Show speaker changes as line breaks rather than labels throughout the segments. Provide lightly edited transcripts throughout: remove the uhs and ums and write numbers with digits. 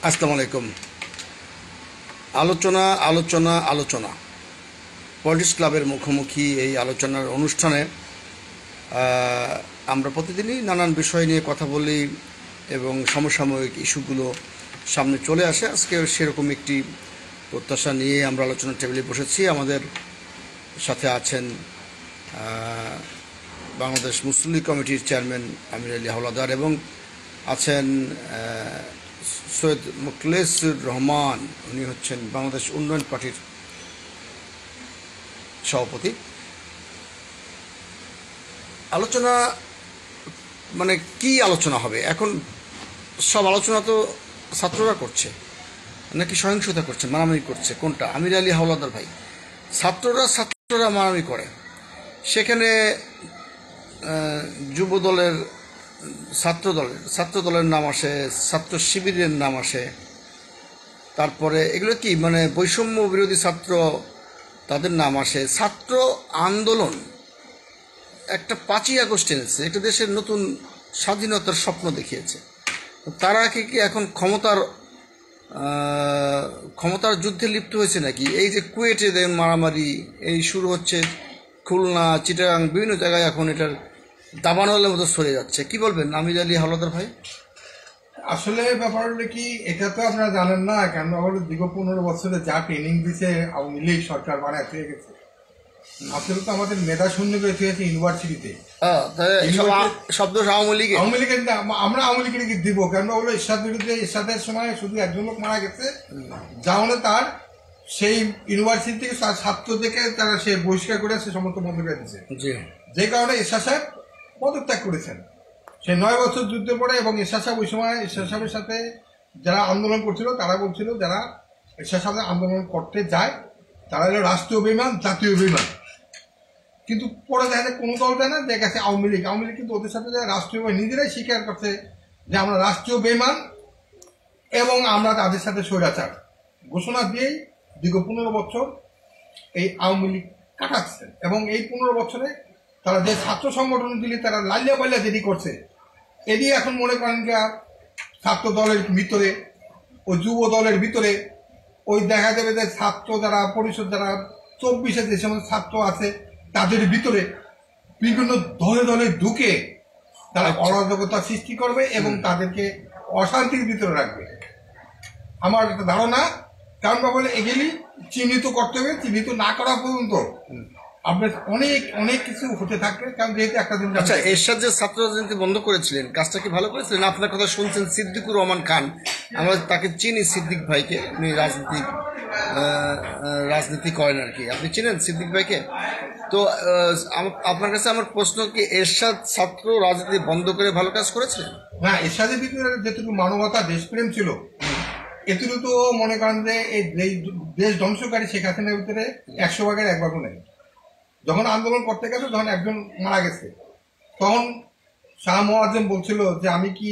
আসসালামু আলাইকুম। আলোচনা আলোচনা আলোচনা পলিটিক্স ক্লাবের মুখোমুখি এই আলোচনার অনুষ্ঠানে আমরা প্রতিদিনই নানান বিষয় নিয়ে কথা বলি এবং সমসাময়িক ইস্যুগুলো সামনে চলে আসে। আজকে সেরকম একটি প্রত্যাশা নিয়ে আমরা আলোচনার টেবিলে বসেছি। আমাদের সাথে আছেন বাংলাদেশ মুসলিম লীগ কমিটির চেয়ারম্যান আমির আলী হাওলাদার এবং আছেন সৈয়দ মুখলেসুর রহমান, উনি হচ্ছেন বাংলাদেশ উন্নয়ন পার্টির সভাপতি। আলোচনা মানে কি আলোচনা হবে এখন? সব আলোচনা তো ছাত্ররা করছে, নাকি সহিংসতা করছে, মারামারি করছে? কোনটা? আমির আলী হাওলাদার ভাই, ছাত্ররা মারামারি করে, সেখানে যুব দলের ছাত্র দলের নাম আসে, ছাত্র শিবিরের নাম আসে, তারপরে এগুলো কি মানে বৈষম্য বিরোধী ছাত্র, তাদের নাম আসে। ছাত্র আন্দোলন একটা 5ই আগস্ট এনেছে, একটা দেশের নতুন স্বাধীনতার স্বপ্ন দেখিয়েছে। তারা কি এখন ক্ষমতার যুদ্ধে লিপ্ত হয়েছে নাকি? এই যে কুয়েটে মারামারি এই শুরু হচ্ছে, খুলনা, চিটাগাং, বিভিন্ন জায়গায় এখন এটার দাবানলের মতো সরে যাচ্ছে। কি বলবেন আমির আলী হাওলাদার ভাই?
আসলে ব্যাপার হলো কি, এটা তো আপনারা জানেন না কেন, হলো দীর্ঘ 15 বছরে যা ট্রেনিং দিছে আওয়ামী লীগ সরকার বানায় থেকে গেছে। আসলে তো আমাদের মেধা শূন্য করে থুয়েছে ইউনিভার্সিটিতে।
শব্দ আওয়ামী লীগের
আমরা আওয়ামী লীগের দিব কেন হলো এরশাদ বিরুদ্ধে, এরশাদের সময় শুধু একজন লোক মারা গেছে, যা হলে তার সেই ইউনিভার্সিটি থেকে ছাত্রদেরকে তারা সে বহিষ্কার করে সে সমস্ত বন্ধ করে দিচ্ছে, যে কারণে এরশাদ সাহেব পদত্যাগ করেছেন। সে 9 বছর যুদ্ধে পড়ে এবং এরশাদ সাহেব ওই সময় এরশাদ সাহেবের সাথে যারা আন্দোলন করছিল তারা বলছিল যারা এরশাদ সাহেবের আন্দোলন করতে যায় তারা হলো রাষ্ট্রীয় বেঈমান, জাতীয় বেঈমান। কিন্তু পরে দেখা যায় কোনো দল দেয় না, দেখা গেছে আওয়ামী লীগ কিন্তু ওদের সাথে রাষ্ট্রীয় নিজেরাই স্বীকার করছে যে আমরা রাষ্ট্রীয় বেঈমান এবং আমরা তাদের সাথে স্বৈরাচার ঘোষণা দিয়েই দীর্ঘ 15 বছর এই আওয়ামী লীগ কাটাচ্ছে। এবং এই 15 বছরে তারা যে ছাত্র সংগঠন দিলে তারা লাল্লা পাল্লা যেটি করছে, এটি এখন মনে করেন যে ছাত্র দলের ভিতরে ও যুব দলের ভিতরে ওই দেখা যাবে যে ছাত্র যারা পরিষদ যারা 24-এ যে সমস্ত ছাত্র আছে তাদের ভিতরে বিভিন্ন দলে দলে ঢুকে তারা অরাজকতা সৃষ্টি করবে এবং তাদেরকে অশান্তির ভিতরে রাখবে। আমার একটা ধারণা, কারণ বলে এগুলি চিহ্নিত করতে হবে, চিহ্নিত না করা পর্যন্ত আপনার অনেক অনেক কিছু হতে থাকবে। কারণ যেহেতু একটা দিন
এরশাদ যে ছাত্র রাজনীতি বন্ধ করেছিলেন, কাজটা কি ভালো করেছিলেন? আপনার কথা শুনছেন সিদ্দিকুর রহমান খান, আমরা তাকে চিনি, সিদ্দিক ভাইকে, উনি রাজনীতি করেন আর কি। আপনি চিনেন সিদ্দিক ভাইকে? তো আপনার কাছে আমার প্রশ্ন, কি এরশাদ ছাত্র রাজনীতি বন্ধ করে ভালো কাজ করেছিলেন?
না, এরশাদের ভিতরে যেটুকু মানবতা দেশপ্রেম ছিল এটুকু তো মনে করেন যে এই দেশ ধ্বংসকারী শেখ হাসিনার ভিতরে 100 ভাগের 1 ভাগও নেই। যখন আন্দোলন করতে গেছে, যখন একজন মারা গেছে, তখন শাহ মোয়াজ্জেম বলছিল যে আমি কি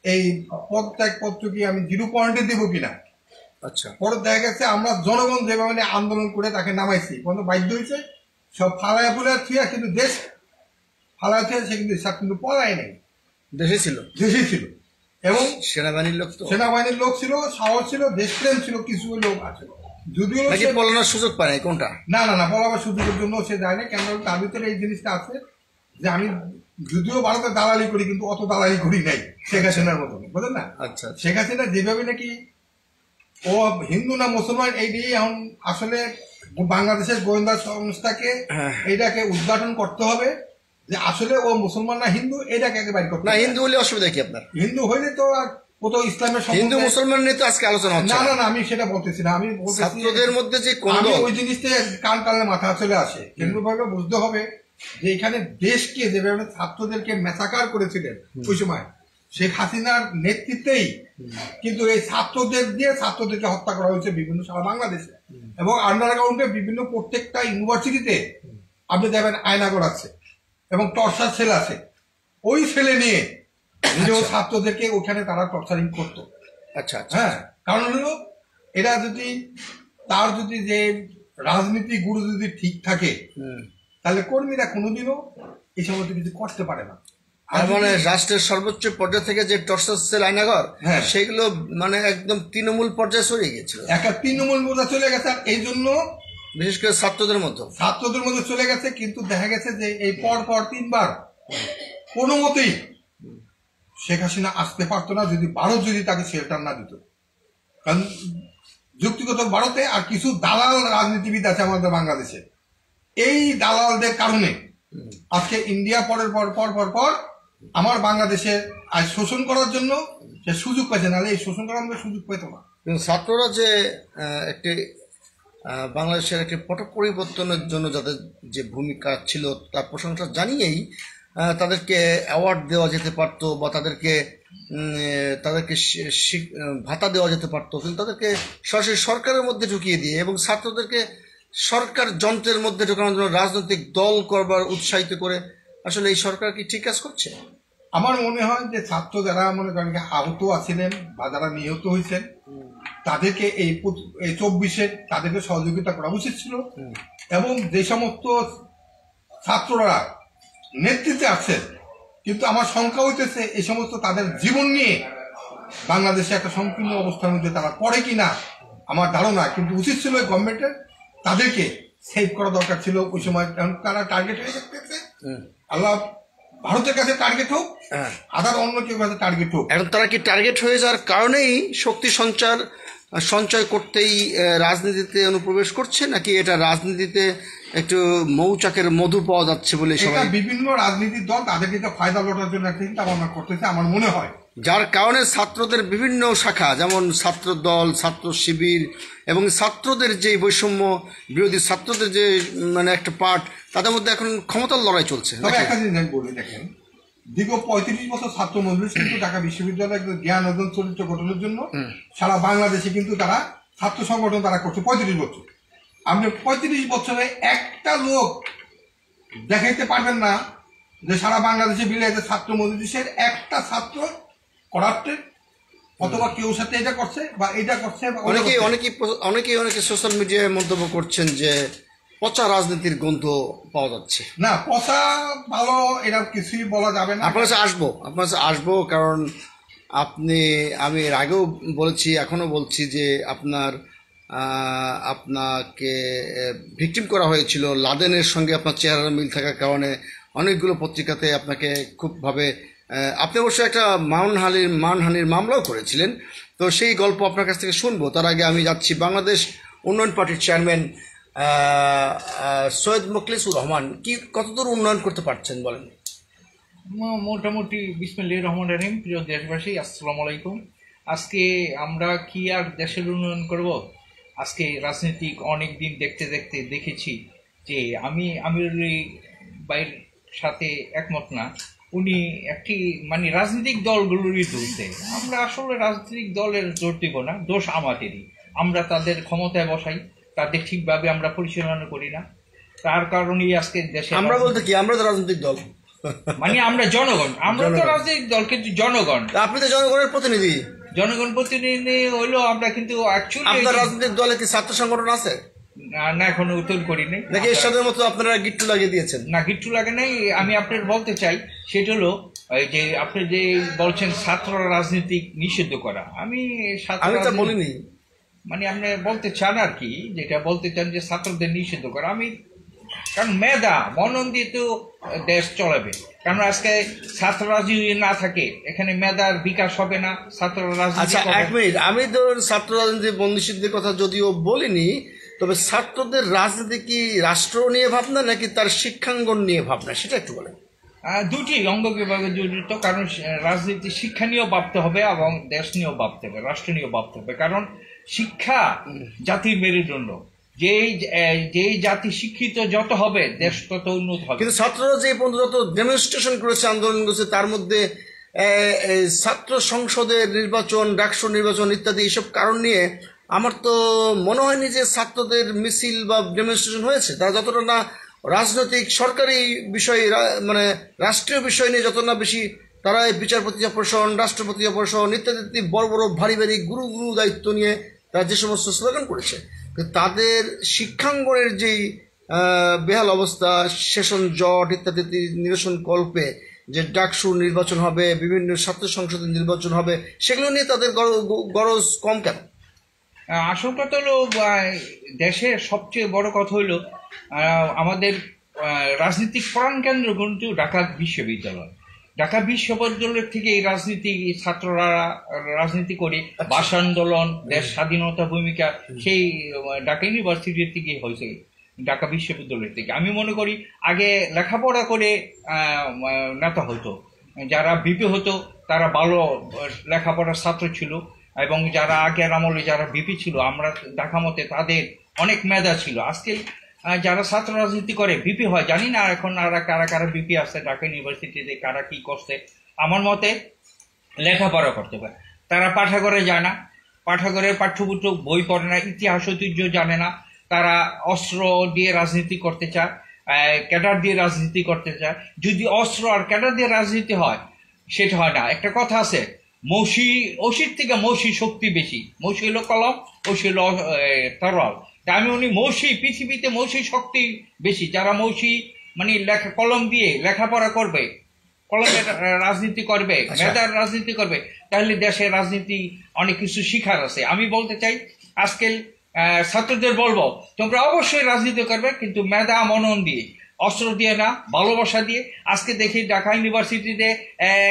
এই পদত্যাগ পত্র কি আমি 0 পয়েন্টে দেবো কিনা।
আচ্ছা,
পরে দেখা গেছে আমরা জনগণ যেভাবে আন্দোলন করে তাকে নামাইছি, কিন্তু বাধ্য হয়েছে সব ফালায়া ফুলায়া থুয়া, কিন্তু দেশ ফালায়া থুয়া সে কিন্তু পলায় নাই, দেশেই ছিল। এবং সেনাবাহিনীর লোক ছিল, সাহস ছিল, দেশপ্রেম ছিল, কিছু লোক আছে যদিও
পলানোর সুযোগ পায় নাই। কোনটা?
না, পলাবার সুযোগের জন্য সে যায় না। কেন তার ভিতরে এই জিনিসটা আছে যে আমি যদিও ভারতে দালালি করি কিন্তু অত দালালি করি নাই শেখ হাসিনার মতন, বুঝলেন না?
আচ্ছা,
শেখ হাসিনা যেভাবে নাকি ও হিন্দু না মুসলমান এই নিয়ে এখন আসলে বাংলাদেশের গোয়েন্দা সংস্থাকে এইটাকে উদ্ঘাটন করতে হবে যে আসলে ও মুসলমান না হিন্দু, এটাকে একেবারে করতে
না। হিন্দু হলে অসুবিধা কি আপনার?
হিন্দু হইলে তো আর কোথাও ইসলামের
হিন্দু মুসলমান নিয়ে তো আজকে আলোচনা হচ্ছে
না, আমি সেটা বলতেছি না। আমি
ছাত্রদের মধ্যে যে
ওই জিনিসটা কান টানলে মাথা চলে আসে। কেন্দ্রভাবে বুঝতে হবে যে এখানে দেশকে যেভাবে ছাত্রদেরকে ম্যাসাকার করেছিলেন ওই সময় শেখ হাসিনার নেতৃত্বেই কিন্তু এই ছাত্রদের দিয়ে ছাত্রদেরকে হত্যা করা হয়েছে বিভিন্ন সারা বাংলাদেশে। এবং আন্ডারগ্রাউন্ডে বিভিন্ন প্রত্যেকটা ইউনিভার্সিটিতে আপনি দেখবেন আয়নাগর আছে এবং টর্চার সেল আছে। ওই ছেলে নিয়ে নিজেও ছাত্রদেরকে ওখানে তারা টর্চারিং করতো।
আচ্ছা,
হ্যাঁ, কারণ হলো এরা যদি তার যদি যে রাজনীতি গুরু যদি ঠিক থাকে তাহলে কর্মীরা কোনোদিনও এই সমস্ত কিছু করতে পারে না।
আর মানে রাষ্ট্রের সর্বোচ্চ পর্যায় থেকে যে টর্চার সেল আয়নাঘর,
হ্যাঁ,
সেগুলো মানে একদম তৃণমূল পর্যায়ে সরিয়ে গেছিল,
একটা তৃণমূল পর্যায়ে চলে গেছে। আর এই জন্য
বিশেষ করে ছাত্রদের মতো
চলে গেছে। কিন্তু দেখা গেছে যে এই পর 3বার কোনো মতেই শেখ হাসিনা আসতে পারতো না যদি ভারত যদি তাকে শেল্টার না দিত। কারণ যুক্তিগত ভারতে আর কিছু দালাল রাজনীতিবিদ আছে আমাদের বাংলাদেশে, এই দালালদের কারণে আজকে ইন্ডিয়া পরের পর আমার বাংলাদেশে আজ শোষণ করার জন্য সে সুযোগ পেয়েছে, নাহলে এই শোষণ করার মধ্যে সুযোগ পেত না।
কিন্তু ছাত্ররা যে একটি বাংলাদেশের একটি পট পরিবর্তনের জন্য যাদের যে ভূমিকা ছিল তার প্রশংসা জানিয়েই তাদেরকে অ্যাওয়ার্ড দেওয়া যেতে পারতো, বা তাদেরকে ভাতা দেওয়া যেতে পারতো, কিন্তু তাদেরকে সরাসরি সরকারের মধ্যে ঢুকিয়ে দিয়ে এবং ছাত্রদেরকে সরকার যন্ত্রের মধ্যে ঢোকানোর জন্য রাজনৈতিক দল করবার উৎসাহিত করে আসলে এই সরকার কি ঠিক কাজ করছে?
আমার মনে হয় যে ছাত্র যারা মনে করেন আহত আছিলেন বা যারা নিহত হয়েছেন তাদেরকে এই 24-এ তাদেরকে সহযোগিতা করা উচিত ছিল। এবং যে সমস্ত ছাত্ররা নেতৃত্বে আছে, কিন্তু আমার শঙ্কা হইতেছে এই সমস্ত তাদের জীবন নিয়ে বাংলাদেশে একটা সংকীর্ণ অবস্থার মধ্যে তারা পড়ে কিনা আমার ধারণা। কিন্তু উচিত ছিল গভর্নমেন্টের তাদেরকে সেভ করা দরকার ছিল ওই সময়, কারণ তারা টার্গেট হয়ে যেতেছে। আল্লাহ ভারতের কাছে টার্গেট হোক, আদার অন্য কেউ কাছে টার্গেট হোক।
এখন তারা কি টার্গেট হয়ে যাওয়ার কারণেই শক্তি সঞ্চয় করতেই রাজনীতিতে অনুপ্রবেশ করছে, নাকি এটা রাজনীতিতে একটু মৌচাকের মধু পাওয়া যাচ্ছে বলে সবাই?
বিভিন্ন রাজনীতির দল তাদেরকে ফায়দা লোটার জন্য একটা চিন্তা ভাবনা করতেছে আমার মনে হয়,
যার কারণে ছাত্রদের বিভিন্ন শাখা যেমন ছাত্র দল, ছাত্র শিবির এবং ছাত্রদের যে বৈষম্য বিরোধী ছাত্রদের যে মানে একটা পার্ট, তাদের মধ্যে এখন ক্ষমতার লড়াই চলছে।
তবে একটা জিনিস আমি বলি, দেখেন দীর্ঘ 35 বছর ছাত্র মজলিস কিন্তু ঢাকা বিশ্ববিদ্যালয়ের জ্ঞান অর্জন চরিত্র গঠনের জন্য সারা বাংলাদেশে কিন্তু তারা ছাত্র সংগঠন তারা করছে 35 বছর। আপনি 35 বছরে একটা লোক দেখাইতে পারবেন না যে সারা বাংলাদেশে বিলাইতে ছাত্র মজলিসের একটা ছাত্র করাপ্টেড অথবা কেউ সাথে এটা করছে বা এটা করছে।
অনেকে সোশ্যাল মিডিয়ায় মন্তব্য করছেন যে পচা রাজনীতির গন্ধ পাওয়া যাচ্ছে।
না, পচা ভালো এটা কিছুই বলা যাবে না।
আপনার কাছে আসবো কারণ আমি এর আগেও বলেছি, এখনো বলছি যে আপনাকে ভিকটিম করা হয়েছিল লাদেনের সঙ্গে আপনার চেহারার মিল থাকার কারণে অনেকগুলো পত্রিকাতে আপনাকে খুবভাবে আপনি অবশ্যই একটা মানহানির মামলাও করেছিলেন। তো সেই গল্প আপনার কাছ থেকে শুনবো। তার আগে আমি যাচ্ছি বাংলাদেশ উন্নয়ন পার্টির চেয়ারম্যান সৈয়দ মোখলেসুর রহমান কি কতদূর উন্নয়ন করতে পারছেন বলেন?
মোটামুটি বিসমিল্লাহির রহমানির রহিম। প্রিয় দেশবাসী, আসসালামু আলাইকুম। আজকে আমরা কি আর দেশের উন্নয়ন করব? আজকে রাজনীতিক অনেক দিন দেখেছি যে আমির ভাইয়ের সাথে একমত না। উনি একটি মানে রাজনৈতিক দলগুলোরই দোষ দেয়। আমরা আসলে রাজনৈতিক দলের জোর দিব না, দোষ আমাদেরই। আমরা তাদের ক্ষমতায় বসাই, তাদের ঠিকভাবে আমরা পরিচালনা করি না। তার কারণেই আজকে দেশে
আমরা বলতে কি, আমরা তো রাজনৈতিক দল,
মানে আমরা জনগণ, আমরা তো রাজনৈতিক দল কিন্তু জনগণ।
আপনি তো জনগণের প্রতিনিধি।
জনগণ প্রতিনিধি হইলো আমরা, কিন্তু
আপনার রাজনৈতিক দলে কি ছাত্র সংগঠন আছে?
না, এখনো উত্তর করি নাই।
নাকি এরশাদের মতো আপনারা গিট্টু লাগিয়ে দিয়েছেন?
না, গিট্টু লাগে নাই। আমি আপনার বলতে চাই সেটা হলো যে আপনি যে বলছেন ছাত্র রাজনীতি নিষিদ্ধ করা, আমি
তা বলিনি।
মানে আপনি বলতে চান আর কি, যেটা বলতে চান যে ছাত্রদের নিষিদ্ধ করা। কারণ মেধা মনন দিয়ে তো দেশ চলাবে। কারণ আজকে ছাত্র রাজনীতি না থাকে এখানে মেধার বিকাশ হবে না, ছাত্র রাজনীতি।
আচ্ছা, এক মিনিট, আমি তো ছাত্র রাজনীতি বন্ধুশিদ্ধের কথা যদিও বলিনি, তবে ছাত্রদের রাজনীতি কি রাষ্ট্র নিয়ে ভাবনা নাকি তার শিক্ষাঙ্গন নিয়ে ভাবনা, সেটা একটু বলেন।
দুটি অঙ্গ বিভাগে জড়িত। কারণ রাজনীতি শিক্ষা নিয়েও ভাবতে হবে এবং দেশ নিয়েও ভাবতে হবে, রাষ্ট্র নিয়েও ভাবতে হবে। কারণ শিক্ষা জাতির মেরুদণ্ড। যেই জাতি শিক্ষিত যত হবে দেশ তত উন্নত হবে।
কিন্তু ছাত্ররা যে পর্যন্ত ডেমনস্ট্রেশন করেছে, আন্দোলন করেছে, তার মধ্যে ছাত্র সংসদের নির্বাচন, ডাকসু নির্বাচন ইত্যাদি এইসব কারণ নিয়ে আমার তো মনে হয়নি যে ছাত্রদের মিছিল বা ডেমনস্ট্রেশন হয়েছে। তারা যতটা না রাজনৈতিক সরকারি বিষয় মানে রাষ্ট্রীয় বিষয় নিয়ে যত না বেশি তারা বিচারপতি অপসারণ, রাষ্ট্রপতি অপসারণ ইত্যাদি বড় বড় ভারী গুরু দায়িত্ব নিয়ে তারা যে সমস্ত স্লোগান করেছে, তাদের শিক্ষাঙ্গনের যেই বেহাল অবস্থা, সেশন জট ইত্যাদি নিরসন কল্পে যে ডাকসু নির্বাচন হবে, বিভিন্ন ছাত্র সংসদে নির্বাচন হবে, সেগুলো নিয়ে তাদের গরজ কম কেন?
আসল কথা হলো দেশের সবচেয়ে বড় কথা হলো আমাদের রাজনীতিক প্রাণকেন্দ্র কিন্তু ঢাকা বিশ্ববিদ্যালয়। ঢাকা বিশ্ববিদ্যালয় থেকে এই রাজনীতি ছাত্ররা রাজনীতি করে ভাষা আন্দোলন, দেশ স্বাধীনতা ভূমিকা সেই ঢাকা ইউনিভার্সিটি থেকে হয়েছে, ঢাকা বিশ্ববিদ্যালয় থেকে। আমি মনে করি আগে লেখাপড়া করে নেতা হতো, যারা বিপি হতো তারা ভালো লেখাপড়ার ছাত্র ছিল, এবং যারা আগের আমলে যারা বিপি ছিল আমরা দেখা মতে তাদের অনেক মেধা ছিল। আজকে যারা ছাত্র রাজনীতি করে বিপি হয়, জানি না এখন আর কারা কারা বিপি আছে ঢাকা ইউনিভার্সিটিতে, কারা কি করছে। আমার মতে লেখাপড়া করতে পারে, তারা পাঠাগারে যায় না, পাঠাগারের পাঠ্যপুস্তক বই পড়ে না, ইতিহাস ঐতিহ্য জানে না, তারা অস্ত্র দিয়ে রাজনীতি করতে চায়, ক্যাডার দিয়ে রাজনীতি করতে চায়। যদি অস্ত্র আর ক্যাডার দিয়ে রাজনীতি হয় সেটা হয় না। একটা কথা আছে, অসির থেকে মৌসি শক্তি বেশি। মৌসি হলো কলম, ওসি হলো তরল। তা আমি উনি পৃথিবীতে মৌসি শক্তি বেশি। যারা মৌসি মানে কলম দিয়ে লেখাপড়া করবে, কলমের রাজনীতি করবে, মেধার রাজনীতি করবে, তাহলে দেশের রাজনীতি অনেক কিছু শিখার আছে। আমি বলতে চাই আজকাল ছাত্রদের বলবো, তোমরা অবশ্যই রাজনীতি করবে, কিন্তু মেধা মনন দিয়ে, অস্ত্র দিয়ে না, ভালোবাসা দিয়ে। আজকে দেখি ঢাকা ইউনিভার্সিটিতে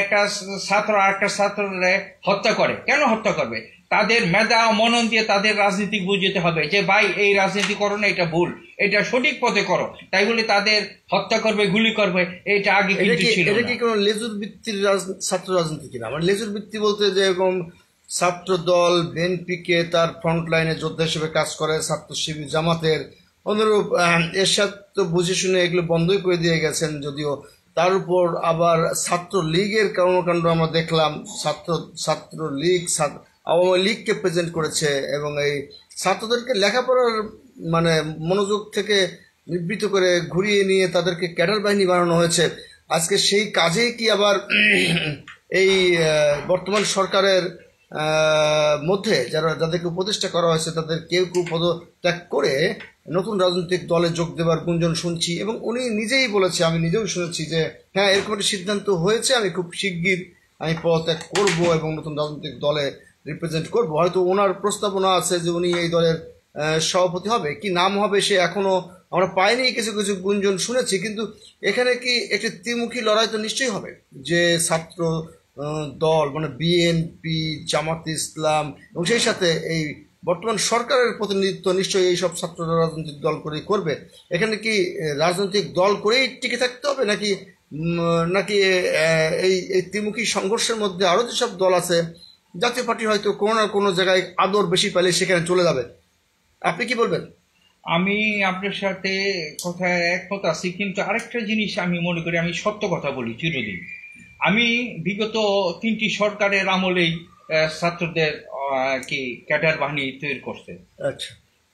একটা ছাত্র আর একটা ছাত্ররা হত্যা করে। কেন হত্যা করবে? তাদের মেধা মনন দিয়ে তাদের রাজনীতি বুঝতে হবে যে ভাই এই রাজনীতি করো না, এটা ভুল, এটা সঠিক পথে করো। তাই বলে তাদের হত্যা করবে, গুলি করবে, এটা আগে কিন্তু ছিল না।
এটা কি কোনো লেজুর ভিত্তির ছাত্র রাজনীতি কিনা? মানে লেজুর ভিত্তি বলতে যেরকম ছাত্র দল বিএনপিকে তার ফ্রন্ট লাইনে যোদ্ধা হিসেবে কাজ করে, ছাত্র শিবির জামাতের অনুরূপ এরশাদ তো বুঝে শুনে এগুলো বন্ধই করে দিয়ে গেছেন। যদিও তার উপর আবার ছাত্র লীগের কর্মকাণ্ড আমরা দেখলাম, ছাত্র লীগ আওয়ামী লীগকে প্রেজেন্ট করেছে, এবং এই ছাত্রদেরকে লেখাপড়ার মানে মনোযোগ থেকে নিবৃত্ত করে ঘুরিয়ে নিয়ে তাদেরকে ক্যাডার বাহিনী বানানো হয়েছে। আজকে সেই কাজেই কি আবার এই বর্তমান সরকারের মধ্যে যাদেরকে উপদেষ্টা করা হয়েছে তাদের কেউ পদত্যাগ করে নতুন রাজনৈতিক দলে যোগ দেওয়ার গুঞ্জন শুনছি, এবং উনি নিজেই বলেছে, আমি নিজেও শুনেছি যে হ্যাঁ এরকম একটা সিদ্ধান্ত হয়েছে, আমি খুব শিগগির আমি পদত্যাগ করব এবং নতুন রাজনৈতিক দলে রিপ্রেজেন্ট করব। হয়তো ওনার প্রস্তাবনা আছে যে উনি এই দলের সভাপতি হবে, কি নাম হবে সে এখনো আমরা পাইনি, কিছু কিছু গুঞ্জন শুনেছি। কিন্তু এখানে কি একটি ত্রিমুখী লড়াই তো নিশ্চয়ই হবে, যে ছাত্র দল মানে বিএনপি, জামাত ইসলাম এবং সেই সাথে এই বর্তমান সরকারের প্রতিনিধিত্ব নিশ্চয়ই এইসব ছাত্ররা রাজনৈতিক দল করেই করবে। এখানে কি রাজনৈতিক দল করেই টিকে থাকতে হবে, নাকি নাকি এই ত্রিমুখী সংঘর্ষের মধ্যে আরও যেসব দল আছে, জাতীয় পার্টি হয়তো কোনো না কোনো জায়গায় আদর বেশি পেলে সেখানে চলে যাবে? আপনি কি বলবেন?
আমি আপনার সাথে কথায় একমত আছি, কিন্তু আরেকটা জিনিস আমি মনে করি, আমি সত্য কথা বলি চিরদিন। আমি বিগত 3টি সরকারের আমলেই ছাত্রদের কি ক্যাডার বাহিনী তৈরি করছে।
আচ্ছা,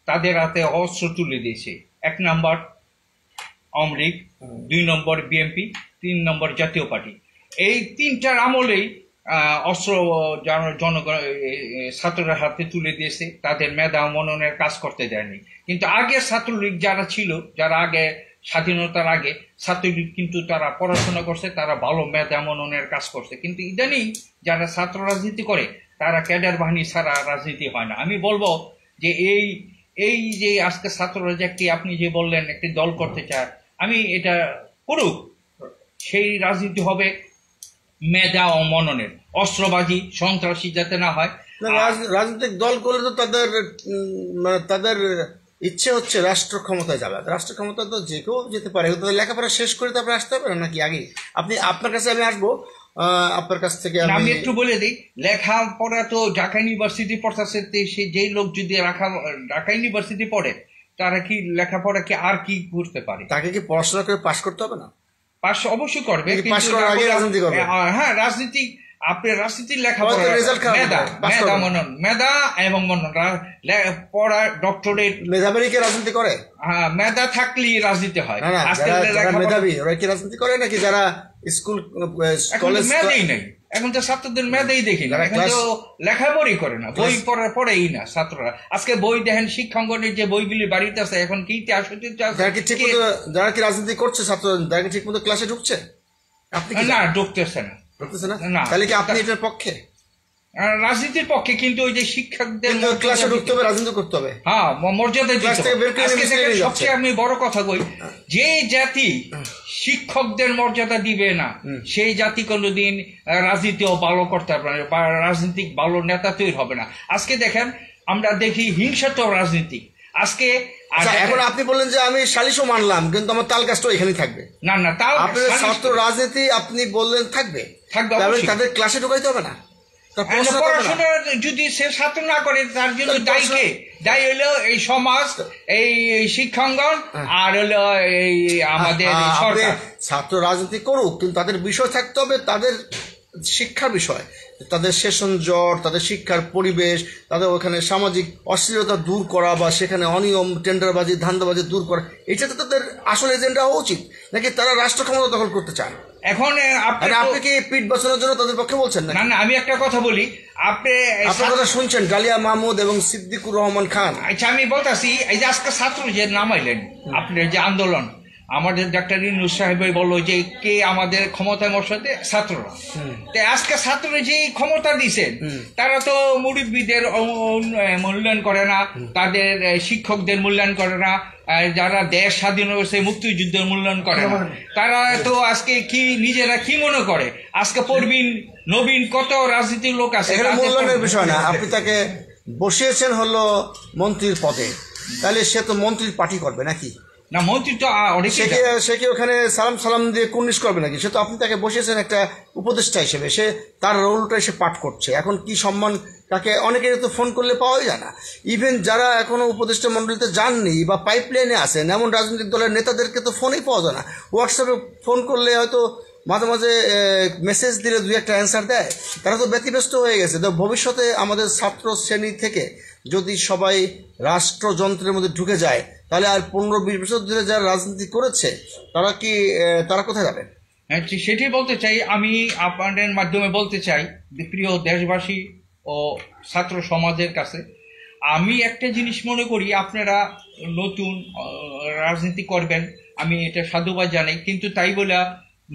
তাদের হাতে অস্ত্র তুলে দিয়েছে। 1 নম্বর আওয়ামী লীগ, 2 নম্বর বিএনপি, 3 নম্বর জাতীয় পার্টি। এই 3টার আমলেই অস্ত্র জনগণ ছাত্ররা হাতে তুলে দিয়েছে, তাদের মেধা মননের কাজ করতে দেয়নি। কিন্তু আগে ছাত্রলীগ যারা ছিল, যারা আগে স্বাধীনতার আগে ছাত্রলীগ, কিন্তু তারা পড়াশোনা করছে, তারা ভালো মেধা মননের কাজ করছে। কিন্তু ইদানিং যারা ছাত্র রাজনীতি করে তারা ক্যাডার বাহিনী ছাড়া রাজনীতি হয় না। আমি বলবো যে এই যে আজকে ছাত্ররা যে একটি, আপনি যে বললেন একটি দল করতে চায়, আমি এটা করুক, সেই রাজনীতি হবে মেধা ও মননের, অস্ত্রবাজি সন্ত্রাসী যাতে না হয়।
রাজনৈতিক দল করলে তো তাদের ইচ্ছে হচ্ছে রাষ্ট্র ক্ষমতায় যাবে। রাষ্ট্র ক্ষমতা তো যে কেউ যেতে পারে, লেখাপড়া শেষ করে তারপরে আসতে পারে নাকি আগে? আপনার কাছে আমি আসবো, আপনার কাছ থেকে
আমি একটু বলে দিই, লেখাপড়া তো ঢাকা ইউনিভার্সিটি পড়তেছে, যেই লোক যদি ঢাকা ইউনিভার্সিটি পড়ে তারা কি লেখাপড়া কি আর কি করতে পারে?
তাকে কি পড়াশোনা করে পাশ করতে হবে না?
পাশ অবশ্যই করবে, হ্যাঁ রাজনীতি, আপনি রাজনীতির লেখাপড়া, মেধা মনন, মেধা এবং মনন, পড়া ডক্টরেট,
মেধাবীকে রাজনীতি করে।
হ্যাঁ, মেধা থাকলেই রাজনীতি হয়।
মেধাবী ওরা কি রাজনীতি করে নাকি যারা স্কুল কলেজ?
মেধাই নেই এখন তো, ছাত্রদের মেধাই দেখি না, এখন তো লেখাপড়াই করে না, বই পড়েই না ছাত্ররা। আজকে বই দেখেন শিক্ষাঙ্গনের যে বইগুলি বাড়িতে আছে, এখন কি
যারা কি রাজনীতি করছে ছাত্র, তারা কি ঠিক মতো ক্লাসে ঢুকছে? আপনি কি
না, ঢুকতেছে না।
করতেছে না?
না।
তাহলে কি আপনি এটার পক্ষে?
রাজনীতির পক্ষে, কিন্তু ওই যে শিক্ষকদের
কিন্তু ক্লাসে ঢুকতে হবে, রাজনীতি করতে হবে।
হ্যাঁ, মর্যাদা দিতে
ক্লাস থেকে বের করে
আজকে
নিয়ে
দেখেন,
যাচ্ছে।
সবচেয়ে আমি বড় কথা কই, যে জাতি শিক্ষকদের মর্যাদা দিবে না সেই জাতি কোনোদিন রাজনীতিও ভালো করতে পারবে না, বা রাজনীতিক ভালো নেতা তৈরি হবে না। আজকে দেখেন, আমরা দেখি হিংসাত্মক রাজনীতি আজকে।
আচ্ছা, এখন আপনি বললেন যে আমি সালিশও মানলাম, কিন্তু আমার তাল গাছটা এখানেই থাকবে।
না না, তাও
আপনার ছাত্র রাজনীতি আপনি বললেন থাকবে,
থাকবে,
তাহলে
অবশ্যই।
তাদের ক্লাসে ঢুকাইতে হবে না? তার প্রশ্ন করবে না?
পড়াশোনা যদি সে ছাত্র না করে, তার জন্য দায়ী কে? দায়ী হলো এই সমাজ, এই শিক্ষাঙ্গন, আর হলো এই আমাদের
আপনি
সরকার।
ছাত্র রাজনীতি করুক, কিন্তু তাদের বিষয় থাকতে হবে, তাদের শিক্ষার বিষয়, তাদের সেশন জট, তাদের শিক্ষার পরিবেশ, তাদের ওখানে সামাজিক অশ্লীলতা দূর করা, বা সেখানে অনিয়ম, টেন্ডারবাজি, ধান্দাবাজি দূর করা, এটা তো তাদের আসল এজেন্ডা হওয়া উচিত। নাকি তারা রাষ্ট্র ক্ষমতা দখল করতে চায়?
এখন
আপনি কি পিঠ বাঁচানোর জন্য তাদের পক্ষে বলছেন না?
না না, আমি একটা কথা বলি,
আপনার কথা শুনছেন ডালিয়া মাহমুদ এবং সিদ্দিকুর রহমান খান।
আচ্ছা, আমি বলতেছি, এই যে আজকে ছাত্র যে নামাইলেন, আপনার যে আন্দোলন, আমাদের ডাক্তার ইউনূস সাহেব বললো যে কে আমাদের ক্ষমতায় বসাতে? ছাত্ররা। তো আজকে ছাত্র যে ক্ষমতা দিচ্ছেন, তারা তো মুরব্বীদের মূল্যায়ন করে না, তাদের শিক্ষকদের মূল্যায়ন করে না, যারা দেশ স্বাধীন হয়েছে মুক্তিযুদ্ধের মূল্যায়ন করে না। তারা তো আজকে কি নিজেরা কি মনে করে? আজকে পরবিন নবীন কত রাজনীতির লোক আছে,
এখানে মূল্যায়নের বিষয় না, আপনি তাকে বসিয়েছেন হলো মন্ত্রীর পদে, তাহলে সে তো মন্ত্রীর পার্টি করবে নাকি?
না, মন্ত্রী তো
সে কি ওখানে সালাম দিয়ে কুর্নিশ করবে নাকি? সে তো আপনি তাকে বসিয়েছেন একটা উপদেষ্টা হিসেবে, সে তার রোলটা সে পাঠ করছে। এখন কি সম্মান তাকে? অনেকের তো ফোন করলে পাওয়াই যায় না। ইভেন যারা এখনো উপদেষ্টা মন্ডলীতে যাননি বা পাইপলাইনে আছেন এমন রাজনৈতিক দলের নেতাদেরকে তো ফোনেই পাওয়া যায় না। হোয়াটসঅ্যাপে ফোন করলে হয়তো মাঝে মাঝে মেসেজ দিলে দুই একটা অ্যান্সার দেয়, তারা তো ব্যতিব্যস্ত হয়ে গেছে। তো ভবিষ্যতে আমাদের ছাত্র শ্রেণী থেকে যদি সবাই রাষ্ট্রযন্ত্রের মধ্যে ঢুকে যায়, তাহলে আর 15-20 বছর ধরে যারা রাজনীতি করেছে তারা কোথায় যাবে?
সেটাই বলতে চাই। আমি আপনাদের মাধ্যমে বলতে চাই, প্রিয় দেশবাসী ও ছাত্র সমাজের কাছে, আমি একটা জিনিস মনে করি, আপনারা নতুন রাজনীতি করবেন, আমি এটা সাধুবাদ জানাই, কিন্তু তাই বলে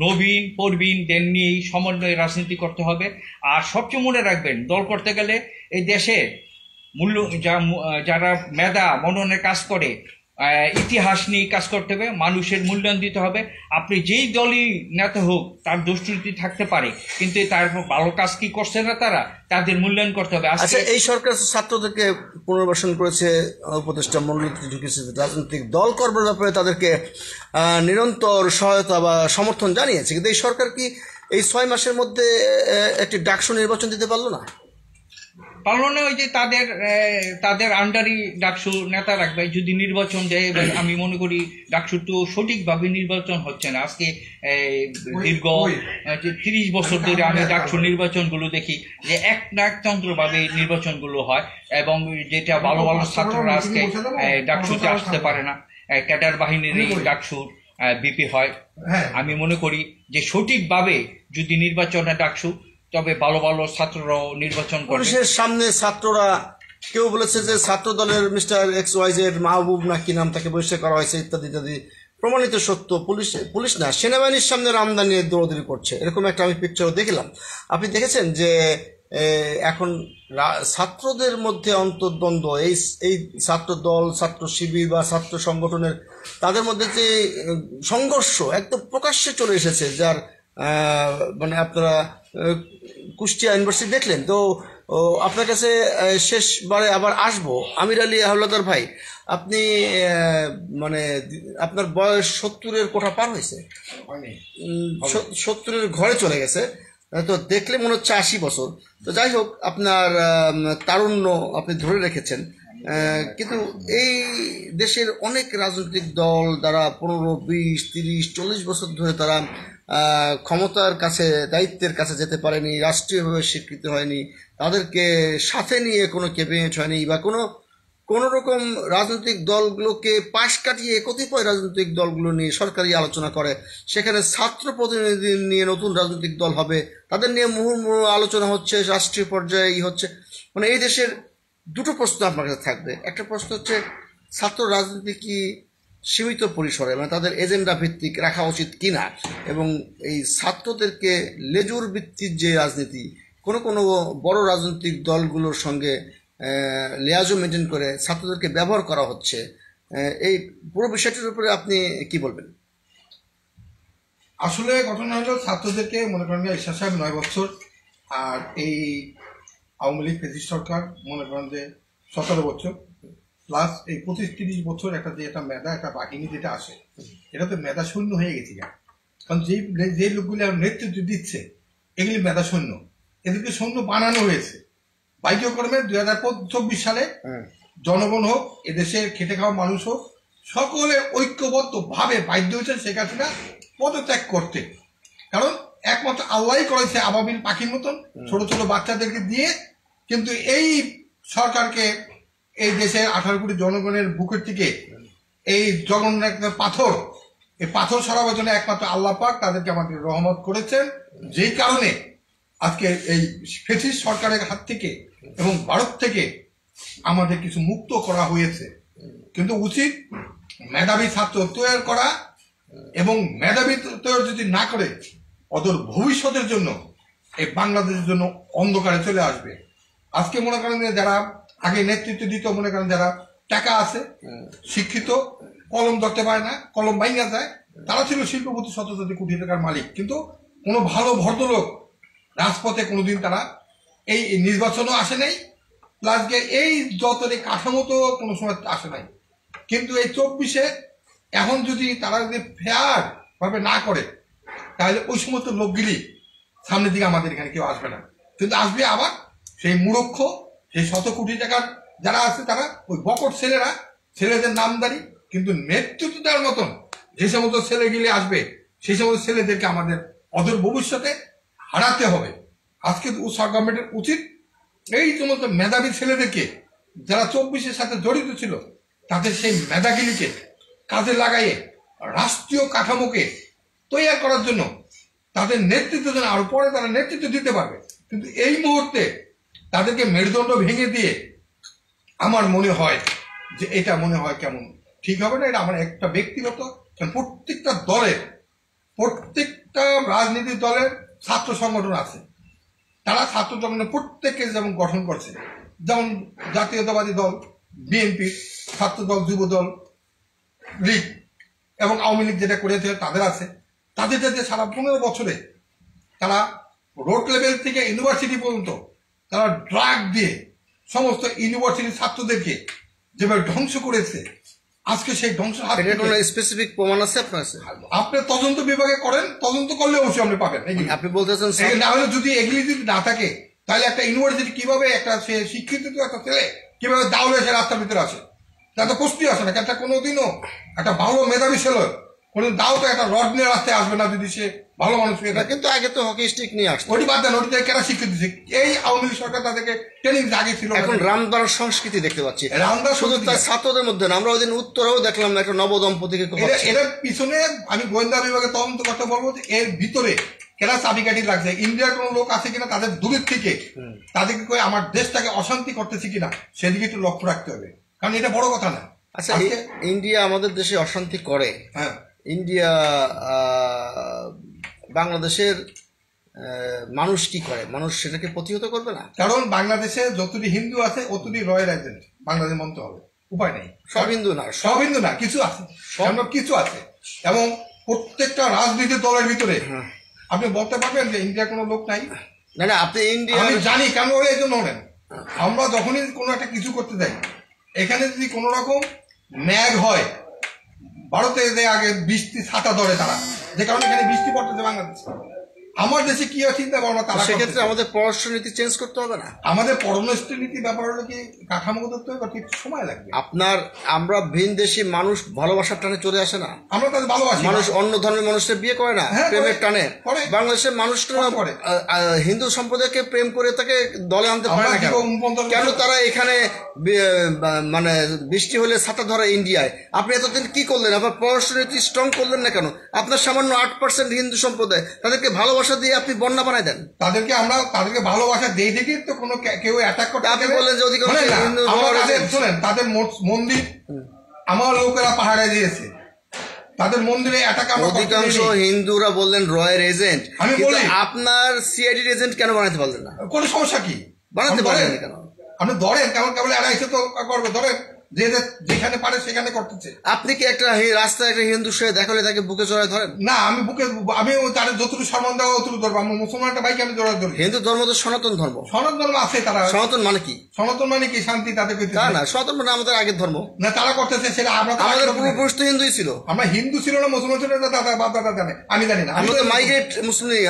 নবীন প্রবীণদের নিয়েই সমন্বয়ে রাজনীতি করতে হবে। আর সবচেয়ে মনে রাখবেন, দল করতে গেলে এই দেশে যারা মেধা মননের কাজ করে, ইতিহাস নিয়ে কাজ করতে হবে, মানুষের মূল্যায়ন দিতে হবে। আপনি যেই দলই নেতা হোক, তার দুষ্কৃতি থাকতে পারে, কিন্তু তার ভালো কাজ কি করছে না তাদের মূল্যায়ন করতে হবে।
আচ্ছা, এই সরকার ছাত্রদেরকে পুনর্বাসন করেছে, উপদেষ্টা মন্ডলীতে ঢুকেছে, রাজনৈতিক দল করবার ব্যাপারে তাদেরকে নিরন্তর সহায়তা বা সমর্থন জানিয়েছে, কিন্তু এই সরকার কি এই 6 মাসের মধ্যে একটি ডাকসু নির্বাচন দিতে পারলো না?
পারলো। ওই যে তাদের আন্ডারই ডাকসু নেতা রাখবে, যদি নির্বাচন দেয়। আমি মনে করি ডাকসু তো সঠিকভাবে নির্বাচন হচ্ছে না। আজকে দীর্ঘ 30 বছর ধরে আমি ডাকসু নির্বাচনগুলো দেখি যে একতন্ত্রভাবে নির্বাচনগুলো হয়, এবং যেটা ভালো ভালো ছাত্ররা আজকে ডাকসুতে আসতে পারে না, ক্যাডার বাহিনীর ডাকসু বিপি হয়। আমি মনে করি যে সঠিকভাবে যদি নির্বাচনে ডাকসু, তবে ভালো ভালো ছাত্ররাও নির্বাচন করে।
পুলিশের সামনে ছাত্ররা, কেউ বলেছে যে ছাত্র দলের মিস্টার XYZ মাহবুব না কি নাম, তাকে বহিষ্কার করা হয়েছে ইত্যাদি ইত্যাদি। প্রমাণিত সত্য। পুলিশ না, সেনাবাহিনীর সামনে রামদানি নিয়ে দৌড়দৌড়ি করছে, এরকম একটা আমি পিকচারও দেখলাম। আপনি দেখেছেন যে এখন ছাত্রদের মধ্যে অন্তর্দ্বন্দ্ব, এই ছাত্র দল, ছাত্র শিবির বা ছাত্র সংগঠনের তাদের মধ্যে যে সংঘর্ষ একদম প্রকাশ্যে চলে এসেছে, যার মানে আপনারা কুষ্টিয়া ইউনিভার্সিটি দেখলেন তো। আপনার কাছে শেষবারে আবার আসবো, আমির আলী হাওলাদার ভাই, আপনি মানে আপনার বয়স 70-এর কোঠা পার হয়েছে, 70-এর ঘরে চলে গেছে, তো দেখলে মনে হচ্ছে 80 বছর। তো যাই হোক, আপনার তারুণ্য আপনি ধরে রেখেছেন, কিন্তু এই দেশের অনেক রাজনৈতিক দল যারা 15, 20, 30, 40 বছর ধরে তারা ক্ষমতার কাছে, দায়িত্বের কাছে যেতে পারেনি, রাষ্ট্রীয়ভাবে স্বীকৃত হয়নি, তাদেরকে সাথে নিয়ে কোনো ক্যাবিনেট হয়নি, বা কোনো রকম রাজনৈতিক দলগুলোকে পাশ কাটিয়ে কতিপয় রাজনৈতিক দলগুলো নিয়ে সরকারি আলোচনা করে, সেখানে ছাত্র প্রতিনিধি নিয়ে নতুন রাজনৈতিক দল হবে, তাদের নিয়ে মুহুর্মুহু আলোচনা হচ্ছে, রাষ্ট্রীয় পর্যায়ে হচ্ছে। মানে এই দেশের দুটো প্রশ্ন আপনার কাছে থাকবে। একটা প্রশ্ন হচ্ছে, ছাত্র রাজনীতি কি সীমিত পরিসরে মানে তাদের এজেন্ডা ভিত্তিক রাখা উচিত কিনা, এবং এই ছাত্রদেরকে লেজুর ভিত্তিক যে রাজনীতি কোনো কোনো বড় রাজনৈতিক দলগুলোর সঙ্গে লিয়াজো মেনটেন করে ছাত্রদেরকে ব্যবহার করা হচ্ছে, এই পুরো বিষয়টির উপরে আপনি কি বলবেন?
আসলে ঘটনা হলো ছাত্রদেরকে মনে করেন যে ঈশ্বর সাহেব 9 বছর, আর এই আওয়ামী লীগ ফেসিস্ট সরকার মনে করেন যে 17 বছর, প্লাস এই 25-30 বছর একটা যে একটা মেধা একটা বাহিনী যেটা আসে, এটা তো মেধা শূন্য হয়ে গেছে। কারণ যে লোকগুলি নেতৃত্ব দিচ্ছে এগুলি মেধা শূন্য, এদেরকে শূন্য বানানো হয়েছে বাহ্যক্রমে। 2024 সালে জনগণ হোক, এদেশের খেটে খাওয়া মানুষ হোক, সকলে ঐক্যবদ্ধ ভাবে বাধ্য হয়েছে শেখ হাসিনা পদত্যাগ করতে। কারণ একমাত্র আল্লাহই করেছে আবাবিল পাখির মতন ছোট ছোট বাচ্চাদেরকে দিয়ে, কিন্তু এই সরকারকে এই দেশের 18 কোটি জনগণের বুকের থেকে এই জঘন্য একটা পাথর, এই পাথর সরাবার জন্য একমাত্র আল্লাহ পাক তাদেরকে আমাদের রহমত করেছেন, যেই কারণে আজকে এই ফেসিস্ট সরকারের হাত থেকে এবং ভারত থেকে আমাদের কিছু মুক্ত করা হয়েছে। কিন্তু উচিত মেধাবী ছাত্র তৈরি করা, এবং মেধাবী তৈরি যদি না করে অদূর ভবিষ্যতের জন্য এই বাংলাদেশের জন্য অন্ধকারে চলে আসবে। আজকে মনে করেন যে যারা আগে নেতৃত্ব দিত, মনে করেন যারা টাকা আছে, শিক্ষিত, কলম ধরতে পারে না, কলম ভাঙা যায়, তারা ছিল শিল্পপতি ১৭ কোটি টাকার মালিক। কিন্তু কোনো ভালো ভদ্রলোক রাজপথে কোনোদিন তারা এই নির্বাচনও আসে নাই, প্লাস এই যতটা কাঠামো তো কোনো সময় আসে নাই। কিন্তু এই 24-এ এখন যদি তারা যদি ফেয়ার ভাবে না করে, তাহলে ওই সমস্ত লোকগুলি সামনের দিকে আমাদের এখানে কেউ আসবে না। কিন্তু আসবে আবার সেই মূর্খ, সেই 100 কোটি টাকার যারা আছে, তারা ওই বকট ছেলেরা, ছেলেদের নামদারি, কিন্তু নেতৃত্ব দেওয়ার মতন যে সমস্ত ছেলেগুলি আসবে, সেই সমস্ত ছেলেদেরকে আমাদের অদূর ভবিষ্যতে হারাতে হবে। আজকে গভর্নমেন্টের উচিত এই সমস্ত মেধাবী ছেলেদেরকে যারা 24-এর সাথে জড়িত ছিল, তাদের সেই মেধাগুলিকে কাজে লাগাইয়ে রাষ্ট্রীয় কাঠামোকে তৈরি করার জন্য তাদের নেতৃত্ব যেন আরো পরে তারা নেতৃত্ব দিতে পারবে। কিন্তু এই মুহূর্তে তাদেরকে মেরুদণ্ড ভেঙে দিয়ে আমার মনে হয় যে এটা মনে হয় কেমন ঠিক হবে না। এটা আমার একটা ব্যক্তিগত, প্রত্যেকটা দলের, প্রত্যেকটা রাজনীতি দলের ছাত্র সংগঠন আছে, তারা ছাত্র সংগঠনের প্রত্যেককে যেমন গঠন করছে, যেমন জাতীয়তাবাদী দল, বিএনপি, ছাত্র দল, যুব দল, লীগ এবং আওয়ামী লীগ যেটা করেছে তাদের আছে। তাদের যাতে সারা 15 বছরে তারা রোড লেভেল থেকে ইউনিভার্সিটি পর্যন্ত তারা ড্রাগ দিয়ে সমস্ত ইউনিভার্সিটির ছাত্রদেরকে যেভাবে ধ্বংস করেছে, আজকে সেই ধ্বংস
স্পেসিফিক প্রমাণ আছে আপনার কাছে?
আপনি তদন্ত বিভাগে করেন, তদন্ত করলে অবশ্যই আপনি পাবেন।
আপনি বলতেছেন
না হলে যদি এগুলি যদি না থাকে, তাহলে একটা ইউনিভার্সিটি কিভাবে একটা সে শিক্ষিত একটা ছেলে কিভাবে দাউলে সে রাস্তার ভিতরে আসে, তাতে প্রশ্নই আসে না। একটা কোনোদিনও একটা ভালো মেধাবী ছেলে কোনদিন দাও তো একটা রড নিয়ে রাস্তায় আসবে না যদি সে ভালো মানুষ হয়ে থাকে।
কিন্তু আগে তো হকি স্টিক নিয়ে আসতো,
ওটি বাদ দেন, ওটি কেনা শিক্ষিত দিচ্ছে এই আওয়ামী লীগ সরকার তাদেরকে ট্রেনিং আগে ছিল।
এখন রামদার সংস্কৃতি দেখতে পাচ্ছি,
রামদার
শুধু তার ছাত্রদের মধ্যে না, আমরা ওই দিন উত্তরেও দেখলাম একটা নবদম্পতিকে।
এটার পিছনে আমি গোয়েন্দা বিভাগে তদন্ত করতে বলবো যে এর ভিতরে কেনা চাবিকাঠি লাগছে। ইন্ডিয়ার কোনো লোক আছে কিনা তাদের দূরের থেকে তাদেরকে কই আমার দেশটাকে অশান্তি করতেছি কিনা সেদিকে একটু লক্ষ্য রাখতে হবে, কারণ এটা বড় কথা না।
আচ্ছা, ইন্ডিয়া আমাদের দেশে অশান্তি করে,
হ্যাঁ,
ইন্ডিয়া বাংলাদেশের মানুষ কি করে? মানুষ সেটাকে প্রতিহত করবে না?
কারণ বাংলাদেশে যতটি হিন্দু আছে অতটি রয়্যাল এজেন্ট বাংলাদেশ মানতে হবে, উপায় নেই।
সব হিন্দু না,
সব হিন্দু না, কিছু আছে, কিছু আছে। এবং প্রত্যেকটা রাজনৈতিক দলের ভিতরে আপনি বলতে পারবেন যে ইন্ডিয়ার কোনো লোক নাই?
না না, আপনি ইন্ডিয়া,
আমি জানি কেন ওরা এই জন্য হলেন। আমরা যখনই কোনো একটা কিছু করতে যাই, এখানে যদি কোনো রকম ম্যাগ হয়, ভারতে যে আগে বৃষ্টি ছাতা ধরে তারা, যে কারণে এখানে বৃষ্টি পড়তেছে বাংলাদেশ। আমার দেশে কি চিন্তা ভাবনা তারা,
সেক্ষেত্রে আমাদের পররাষ্ট্র নীতি চেঞ্জ করতে হবে না?
আমাদের পররাষ্ট্র নীতি ব্যাপার হলো কি কাঠামোগত একটু সময় লাগবে।
আমরা ভিন দেশি মানুষ ভালোবাসার টানে চলে আসে না?
আমরা তাদের ভালোবাসি।
মানুষ অন্য ধর্মের মানুষের বিয়ে করে না প্রেমের টানে? বাংলাদেশের মানুষরা হিন্দু সম্প্রদায়কে প্রেম করে তাকে দলে আনতে পারে না কেন? তারা এখানে মানে বৃষ্টি হলে ছাতা ধরা ইন্ডিয়ায়। আপনি এতদিন কি করলেন? আপনার পররাষ্ট্র নীতি স্ট্রং করলেন না কেন? আপনার সামান্য 8% হিন্দু সম্প্রদায়, তাদেরকে ভালোবাসা দিয়ে আপনি বন্যা বানাই দেন।
তাদেরকে ভালোবাসা দিয়ে দেখি তো কোনো কেউ অ্যাটাক করতে।
আপনি বললেন যে অধিকাংশ হিন্দু,
শোনেন, তাদের মন্দির আমার লোকেরা পাহাড়ে দিয়েছে, তাদের মন্দিরে অ্যাটাক আমরা করতে
অধিকাংশ
দিইনি।
হিন্দুরা বললেন রয়ের এজেন্ট,
আমি
কিন্তু
বলি-
আপনার সিআইডির এজেন্ট কেন বানাতে পারলেন না?
কোনো সমস্যা কি?
বানাতে
আপনি
পারেন
ধরেন,
কেন?
আপনি ধরেন কেমন কেবল এরা এসে তো করবে, ধরেন যেখানে পারে সেখানে করতেছে।
আপনি কি একটা রাস্তায় একটা হিন্দুর সাথে দেখালে তাকে বুকে জড়ায় ধরেন?
না, আমি আমি তাদের যতটুকু সম্মান দেওয়া অতটুকু ধরবো। আমার মুসলমানটা ভাইকে আমি জোড়া ধরি।
হিন্দু ধর্ম তো সনাতন ধর্ম।
সনাতন ধর্ম আছে, তারা
সনাতন মানে কি?
সনাতন মানে কি? শান্তি তাদের
তা
কইতেছে।
না, সনাতন মানে আমাদের আগের ধর্ম।
না, তারা করতেছে সেটা আমরা তো
আমাদের
আগে করতেছি।
পূর্বপুরুষ তো হিন্দুই ছিল।
আমরা হিন্দু ছিল না, মুসলমান ছিল না, দাদা বাপ দাদা জানে, আমি জানি না।
আমরা তো মাইগ্রেট মুসলিম,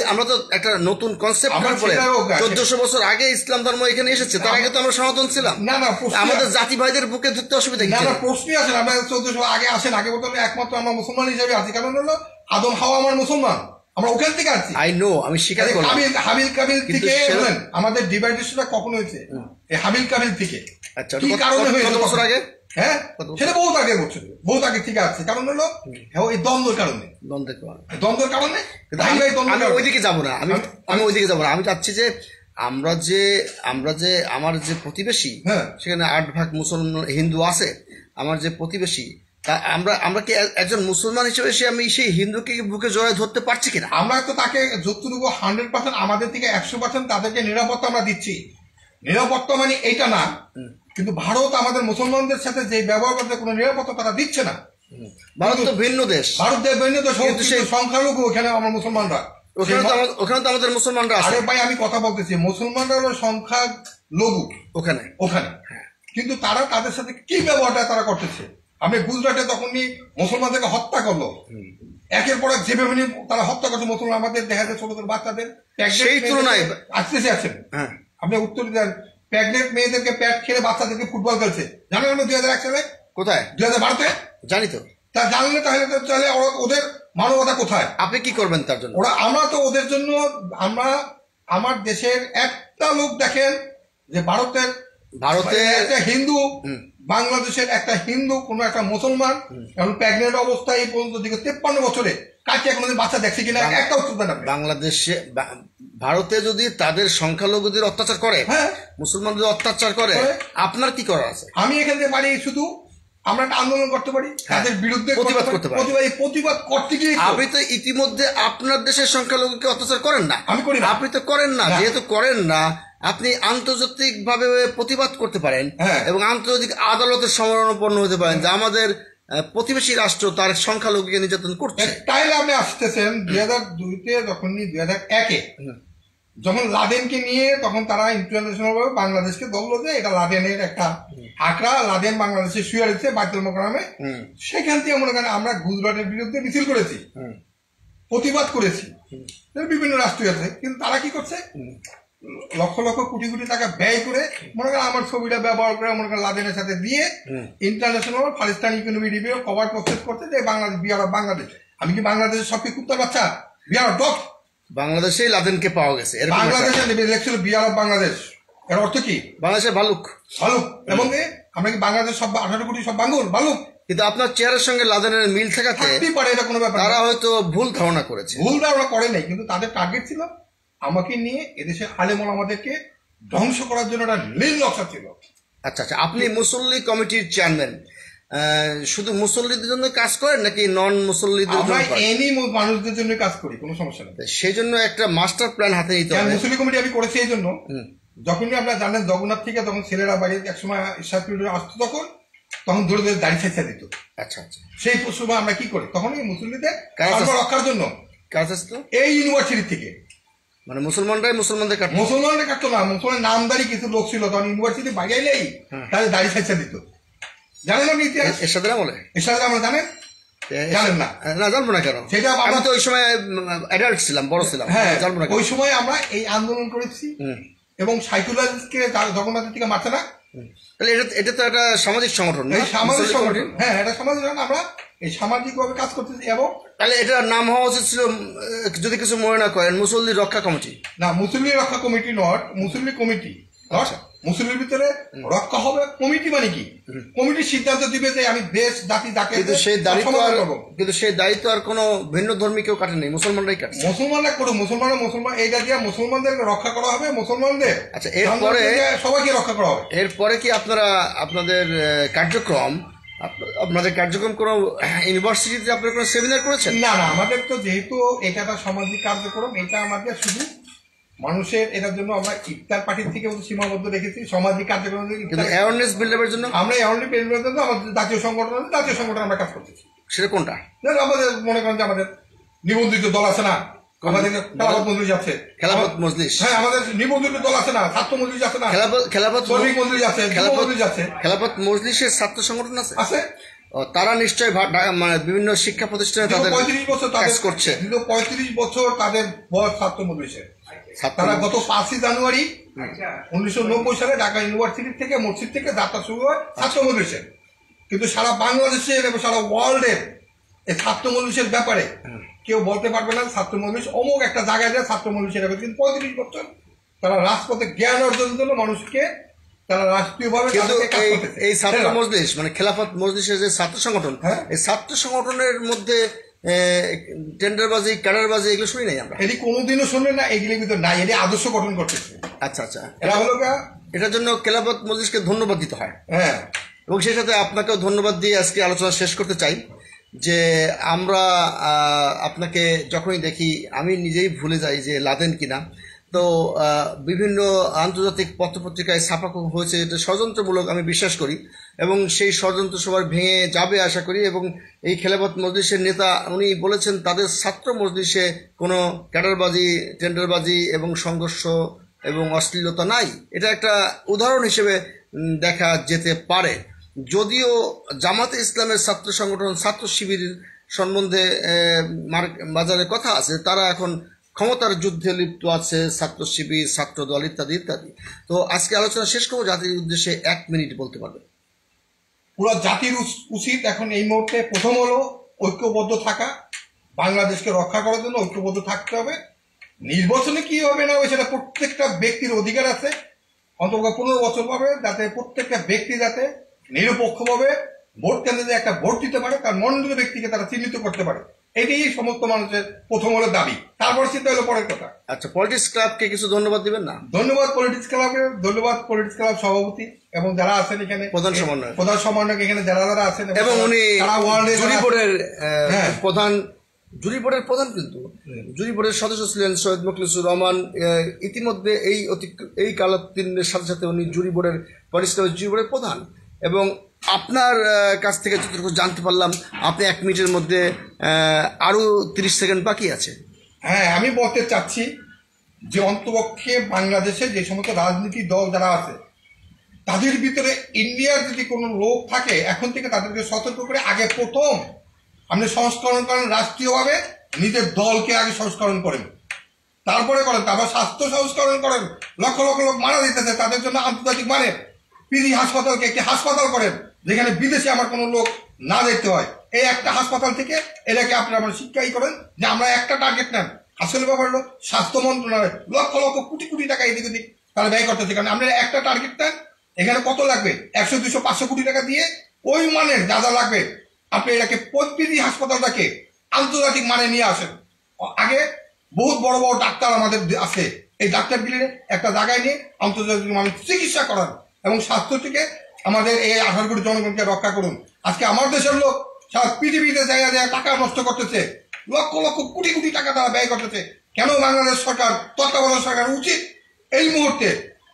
আমরা তো একটা নতুন কনসেপ্ট
আমরা
করে
সেটাও
1400 বছর আগে ইসলাম ধর্ম এখানে এসেছে, তার আগে তো আমরা সনাতন ছিলাম।
না না, প্রশ্নই
আমাদের
আসে-
জাতি ভাইদের বুকে ধরতে অসুবিধা
না
কি?
না, প্রশ্নই আসেন। আমরা 1400 আগে আসেন, আগে বলতে হবে একমাত্র আমরা মুসলমান হিসেবে আছি। কারণ হলো আদম হাওয়া আমার মুসলমান, আমরা ওখান থেকে আছি।
আই নো, আমি স্বীকার করলাম।
হাবিল কাবিল
কিন্তু
থেকে
সেটা-
বলেন, আমাদের ডিভাইডেশনটা কখন হয়েছে? এই হাবিল কাবিল থেকে।
আচ্ছা,
কি
কত-
কারণে
কত-
হয়েছে?
কত বছর আগে?
হ্যাঁ,
কত বছর?
সেটা বহুত আগে বলছে, বহুত আগে থেকে আছে। কারণ হলো এই দ্বন্দ্বের কারণে,
দ্বন্দ্বের কারণে।
দ্বন্দ্বের কারণে
কিন্তু
ভাই ভাই দ্বন্দ্বের
আমি
কারণে।
ওইদিকে যাব না, আমি ওইদিকে যাব না। আমি চাচ্ছি যে আমরা যে আমার যে প্রতিবেশী,
হ্যাঁ।
সেখানে 8 ভাগ মুসলমান হিন্দু আছে। আমার যে প্রতিবেশী, তা আমরা কি একজন মুসলমান হিসেবে আমি সেই হিন্দুকে কি বুকে জড়ায় ধরতে পারছি কিনা?
আমরা তো তাকে যতটুকু 100% আমাদের থেকে 100% তাদেরকে নিরাপত্তা আমরা দিচ্ছি। নিরাপত্তা মানে এইটা না, কিন্তু ভারত আমাদের মুসলমানদের সাথে যে ব্যবহার করতে কোনো নিরাপত্তা তারা দিচ্ছে না।
ভারত তো ভিন্ন দেশ,
ভারত দেশ বৈন্য তো
কিন্তু সেই-
সংখ্যালঘু ওখানে আমার মুসলমানরা।
ওখানে তো আমাদের মুসলমানরা আছে
আরে ভাই, আমি কথা বলতেছি, মুসলমানরা হলো সংখ্যা লঘু
ওখানে।
ওখানে, কিন্তু তারা তাদের সাথে কি ব্যবহারটা তারা করতেছে। আপনি গুজরাটে তখনই মুসলমানদেরকে হত্যা করলো, একের পর এক যেভাবে নিয়ে তারা হত্যা করছে মুসলমান, আমাদের দেখা যায় ছোট ছোট বাচ্চাদের
সেই তুলনায়
আসতেছে আছেন।
হ্যাঁ,
আপনি উত্তর দেন, প্রেগনেন্ট মেয়েদেরকে প্যাট খেলে বাচ্চাদেরকে ফুটবল খেলছে, জানেন না 2001 সালে,
কোথায়
2012-তে?
জানি তো।
তা জানলে তাহলে ওদের মানবতা কোথায়?
আপনি কি করবেন তার জন্য?
আমরা তো ওদের জন্য, আমার দেশের একটা লোক দেখেন যে ভারতের একটা হিন্দু, বাংলাদেশের একটা হিন্দু, কোন একটা মুসলমান এখন প্রেগনেন্ট অবস্থায় এই পর্যন্ত 53 বছরে কাছে কোনোদিন বাচ্চা দেখছে কিনা একটা উত্তর দেন আপনি।
বাংলাদেশে ভারতে যদি তাদের সংখ্যালঘুদের অত্যাচার করে,
হ্যাঁ,
মুসলমানদের অত্যাচার করে, আপনার কি করার আছে?
আমি এখান থেকে পারি শুধু আমরা একটা আন্দোলন করতে পারি, তাদের বিরুদ্ধে
প্রতিবাদ করতে পারি।
প্রতিবাদ করতে গিয়ে
আপনি তো ইতিমধ্যে আপনার দেশের সংখ্যালঘুকে অত্যাচার করেন না।
আমি করি না।
আপনি তো করেন না।
না।
যেহেতু করেন না, আপনি আন্তর্জাতিক ভাবে প্রতিবাদ করতে পারেন
হ্যাঁ।
এবং আন্তর্জাতিক আদালতের শরণাপন্ন হতে পারেন যে আমাদের প্রতিবেশী রাষ্ট্র তার সংখ্যালঘুকে নির্যাতন করছে।
তাইলে আপনি আসতেছেন 2002-তে, যখনই 2001-এ যখন লাদেনকে নিয়ে, তখন তারা ইন্টারন্যাশনাল ভাবে বাংলাদেশকে ধরলো যে এটা লাদেনের একটা আঁকড়া, লাদেন বাংলাদেশে শুয়ে রয়েছে বাইতুল মোকাররমে। সেখান থেকে মনে করেন আমরা গুজরাটের বিরুদ্ধে মিছিল করেছি, প্রতিবাদ করেছি, বিভিন্ন রাষ্ট্র আছে। কিন্তু তারা কি করছে, লক্ষ লক্ষ কোটি কোটি টাকা ব্যয় করে মনে করেন আমার ছবিটা ব্যবহার করে মনে করেন লাদেনের সাথে দিয়ে ইন্টারন্যাশনাল ফালিস্তান ইকোনমি রিভিউ কভার প্রসেস করতে যে বাংলাদেশ, বিহার অফ বাংলাদেশ। আমি কি বাংলাদেশের সব কি কুত্তার বাচ্চা? Bihar of dog.
বাংলাদেশেই লাদেনকে পাওয়া গেছে, এরকম একটা-
বাংলাদেশে লেখছিল বিহার অফ বাংলাদেশ, এর অর্থ কি?
বাংলাদেশের ভালুক।
ভালুক। এবং আমরা কি বাংলাদেশ সব 18 কোটি সব বাঙ্গুর ভালুক?
কিন্তু আপনার চেহারার সঙ্গে লাদেনের মিল থাকাতে
থাকতেই পারে, এটা কোনো ব্যাপার না।
তারা হয়তো ভুল ধারণা করেছে।
ভুল ধারণা করে নাই, কিন্তু তাদের টার্গেট ছিল আমাকে নিয়ে এদেশের আলেম ওলামাদেরকে ধ্বংস করার জন্য একটা নীল নকশা ছিল।
আচ্ছা আচ্ছা, আপনি মুসল্লি কমিটির চেয়ারম্যান, শুধু মুসল্লিদের জন্য কাজ করেন নাকি নন মুসল্লিদের জন্য
আমরা
করেন?
এনি মানুষদের জন্য কাজ করি, কোনো সমস্যা নেই।
সেই জন্য একটা মাস্টার প্ল্যান হাতে নিতে হবে।
মুসলিম কমিটি আমি করেছি এই জন্য, যখনই আপনারা জানেন জগন্নাথ থেকে তখন ছেলেরা বাইরে একসময় ইশাক পিরিয়ডে আসতো, তখন ধরে ধরে দাড়ি ছাইছা দিত।
আচ্ছা আচ্ছা,
সেই সময় আমরা কি করি, তখন এই মুসলিমদের
কাজ আছে।
ধর্ম রক্ষার জন্য
কাজ আছে তো,
এই ইউনিভার্সিটি থেকে
মানে মুসলমানরাই মুসলমানদের কাটে।
মুসলমানদের কাটতো না, মুসলমান নামদারি কিছু লোক ছিল তখন ইউনিভার্সিটি বাইরে এলেই তাদের দাড়ি ছাইছা দিত। জানেন আপনি ইতিহাস?
এর সাথে বলে
এর সাথে আমরা জানেন জানেন না?
না, জানবো না কেন?
সেটা
আমি
আমরা
তো ওই সময় অ্যাডাল্ট ছিলাম, বড় ছিলাম,
হ্যাঁ,
জানবো না কেন?
ওই সময় আমরা এই আন্দোলন করেছি এবং সাইকুলারকে জগন্নাথের থেকে মারছে না।
তাহলে এটা তো একটা সামাজিক সংগঠন না?
এই সামাজিক
মুসল্লি
সংগঠন,
কমিটি?
হ্যাঁ, এটা সামাজিক সংগঠন। আমরা এই সামাজিক ভাবে কাজ করতেছি। এবং
তাহলে এটার নাম হওয়া উচিত ছিল, যদি কিছু মনে না করেন, মুসল্লি রক্ষা কমিটি।
না, মুসলিম রক্ষা committee not, Muslim committee not. মুসলিমের ভিতরে রক্ষা হবে কমিটি। মানে কি, কমিটি সিদ্ধান্ত দিবে যে আমি দেশ জাতি যাকে
কিন্তু সেই দায়িত্ব
সমাধান
আর
করবো।
কিন্তু সেই দায়িত্ব আর কোনো ভিন্ন ধর্মী কেউ কাটেনি, মুসলমানরাই কাটছে।
মুসলমানরা করুক, মুসলমান এইটা দিয়ে মুসলমানদেরকে রক্ষা করা হবে। মুসলমানদের
আচ্ছা, এরপরে
সবাইকে রক্ষা করা হবে।
এরপরে কি আপনারা আপনাদের কার্যক্রম আপনাদের কার্যক্রম কোনো ইউনিভার্সিটিতে আপনারা কোনো সেমিনার করেছেন?
না না, আমাদের তো যেহেতু এটা একটা সামাজিক কার্যক্রম, এটা আমাদের শুধু মানুষের এটার জন্য আমরা ইফতার পার্টির থেকে সীমাবদ্ধ রেখেছি। সামাজিক কার্যক্রম
কিন্তু অ্যাওয়ারনেস বিল্ডাপের জন্য
আমরা অনলি পেনগুলোর জন্য আমাদের জাতীয় সংগঠন আছে, জাতীয় সংগঠন আমরা কাজ করতেছি।
সেটা কোনটা?
আমাদের মনে করেন যে আমাদের নিবন্ধিত দল আছে না, আমাদের খেলাফত মজলিস আছে।
খেলাফত মজলিস?
হ্যাঁ, আমাদের নিবন্ধিত দল আছে না, ছাত্র মজলিস আছে না,
খেলাফত
মজলিস আছে, মজলিস আছে।
খেলাফত মজলিসের ছাত্র সংগঠন আছে?
আছে।
তারা নিশ্চয়ই মানে বিভিন্ন শিক্ষা প্রতিষ্ঠানে তাদের
35 বছর
কাজ করছে।
35 বছর তাদের বয়স ছাত্র মজলিসের। তারা গত 5 জানুয়ারি 1990 সালে ঢাকা ইউনিভার্সিটি থেকে মসজিদ থেকে যাত্রা শুরু হয় ছাত্র মজলিসের। কিন্তু সারা বাংলাদেশের এবং সারা ওয়ার্ল্ডের এই ছাত্র মজলিসের ব্যাপারে কেউ বলতে পারবে না ছাত্র মজলিস অমুক একটা জায়গায় যায় ছাত্র মজলিসের ব্যাপারে। কিন্তু 35 বছর তারা রাজপথে জ্ঞান অর্জনের জন্য মানুষকে তারা রাষ্ট্রীয়ভাবে
এই ছাত্র মজলিস মানে খেলাফত মজলিসের যে ছাত্র সংগঠন, এই ছাত্র সংগঠনের মধ্যে টেন্ডারবাজি, ক্যাডারবাজি এগুলো শুনি নাই আমরা।
এটি কোনোদিনও শুনলেন না, এগুলির ভিতর নাই। এটি আদর্শ গঠন করতেছে।
আচ্ছা আচ্ছা,
এরা হলো
এটার জন্য খেলাফত মজলিসকে ধন্যবাদ দিতে হয়।
হ্যাঁ,
এবং সেই সাথে আপনাকেও ধন্যবাদ দিয়ে আজকে আলোচনা শেষ করতে চাই যে আমরা আপনাকে যখনই দেখি আমি নিজেই ভুলে যাই যে লাদেন কিনা। তো বিভিন্ন আন্তর্জাতিক পত্রপত্রিকায় ছাপা হয়েছে, এটা ষড়যন্ত্রমূলক আমি বিশ্বাস করি এবং সেই ষড়যন্ত্র সবার ভেঙে যাবে আশা করি। এবং এই খেলাফত মজলিসের নেতা উনি বলেছেন তাদের ছাত্র মজলিসে কোনো ক্যাডারবাজি, টেন্ডারবাজি এবং সংঘর্ষ এবং অশ্লীলতা নাই। এটা একটা উদাহরণ হিসেবে দেখা যেতে পারে। যদিও জামাতে ইসলামের ছাত্র সংগঠন ছাত্র শিবির সম্বন্ধে বাজারে কথা আছে, তারা এখন ক্ষমতার যুদ্ধে লিপ্ত আছে, ছাত্র শিবির, ছাত্র দল ইত্যাদি ইত্যাদি। তো আজকে আলোচনা শেষ করবো, জাতির উদ্দেশ্যে 1 মিনিট বলতে পারবেন।
পুরো জাতির উচিত এখন এই মুহূর্তে প্রথম হলো ঐক্যবদ্ধ থাকা, বাংলাদেশকে রক্ষা করার জন্য ঐক্যবদ্ধ থাকতে হবে। নির্বাচনে কি হবে না হবে সেটা প্রত্যেকটা ব্যক্তির অধিকার আছে, অন্তত 15 বছর পাবে, যাতে প্রত্যেকটা ব্যক্তি যাতে নিরপেক্ষভাবে ভোট কেন্দ্রে একটা ভোট দিতে পারে, তার মনোনীত ব্যক্তিকে তারা চিহ্নিত করতে পারে। এটাই সমস্ত মানুষের প্রথম হলো দাবি, তারপর চিন্তা হলো পরের কথা।
আচ্ছা, পলিটিক্স ক্লাবকে কিছু ধন্যবাদ দিবেন না?
ধন্যবাদ পলিটিক্স ক্লাবকে, ধন্যবাদ পলিটিক্স ক্লাব সভাপতি এবং যারা আছেন এখানে প্রধান সমন্বয়ক এখানে যারা যারা আছেন,
এবং উনি জুরি বোর্ডের প্রধান, জুরি বোর্ডের প্রধান, কিন্তু জুরি বোর্ডের সদস্য ছিলেন সৈয়দ মুখলিসুর রহমান। ইতিমধ্যে এই কালোত্তীর্ণের সাথে সাথে উনি জুরি বোর্ডের জুরি বোর্ডের প্রধান। এবং আপনার কাছ থেকে যতটুকু জানতে পারলাম আপনি 1 মিনিটের মধ্যে আরো 30 সেকেন্ড বাকি আছে।
হ্যাঁ, আমি বলতে চাচ্ছি যে অন্তপক্ষে বাংলাদেশে যে সমস্ত রাজনীতি দল যারা আছে তাদের ভিতরে ইন্ডিয়ার যদি কোনো লোক থাকে এখন থেকে তাদেরকে সতর্ক করে আগে প্রথম আপনি সংস্করণ করেন, রাষ্ট্রীয়ভাবে নিজের দলকে আগে সংস্করণ করেন, তারপরে করেন, তারপর স্বাস্থ্য সংস্করণ করেন। লক্ষ লক্ষ লোক মারা দিতেছে, তাদের জন্য আন্তর্জাতিক মানে পিজি হাসপাতালকে একটি হাসপাতাল করেন যেখানে বিদেশে আমার কোনো লোক না দেখতে হয়। এই একটা হাসপাতাল থেকে এটাকে আপনারা শিক্ষাই করেন যে আমরা একটা টার্গেট নেন। আসলে ব্যাপার হলো স্বাস্থ্য মন্ত্রণালয় লক্ষ লক্ষ কোটি কোটি টাকা এদিক ওদিক তারা ব্যয় করতেছে, কারণ আপনারা একটা টার্গেট নেন। এখানে কত লাগবে? 100, 200, 500 কোটি টাকা দিয়ে ওই মানের যা যা লাগবে আপনি এটাকে প্রতিটি হাসপাতালটাকে আন্তর্জাতিক মানে নিয়ে আসেন। আগে বহুত বড় বড় ডাক্তার আমাদের আছে, এই ডাক্তারগুলি একটা জায়গায় নিয়ে আন্তর্জাতিক মানে চিকিৎসা করান এবং স্বাস্থ্যটিকে আমাদের এই 18 কোটি জনগণকে রক্ষা করুন। আজকে আমার দেশের লোক সারা পৃথিবীতে জায়গা জায়গায় টাকা নষ্ট করতেছে, লক্ষ লক্ষ কোটি কোটি টাকা তারা ব্যয় করতেছে। কেন বাংলাদেশ সরকার, তত্ত্বাবধায়ক সরকার উচিত এই মুহূর্তে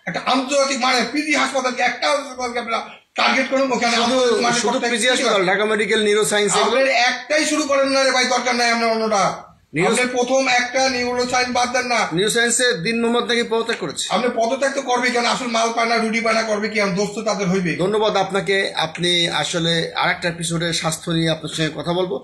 একটা আন্তর্জাতিক মানে পিজি হাসপাতালকে একটা হাসপাতালকে আপনারা টার্গেট করুন, ওখানে
ঢাকা মেডিকেল নিউরো সায়েন্স
একটাই শুরু করেন না রে ভাই, দরকার নাই আমরা অন্যটা। প্রথম একটা নিউরো সায়েন্স বাদ দেন না।
নিউরো সায়েন্সে দিন মোহাম্মদ নাকি পদত্যাগ করেছে।
আপনি পদত্যাগ তো করবে কেন? আসলে মাল পায় না, রুটি পায় না, করবে কি? দোস্ত তাদের হইবে।
ধন্যবাদ আপনাকে। আপনি আসলে আরেকটা এপিসোডে স্বাস্থ্য নিয়ে আপনার সঙ্গে কথা বলবো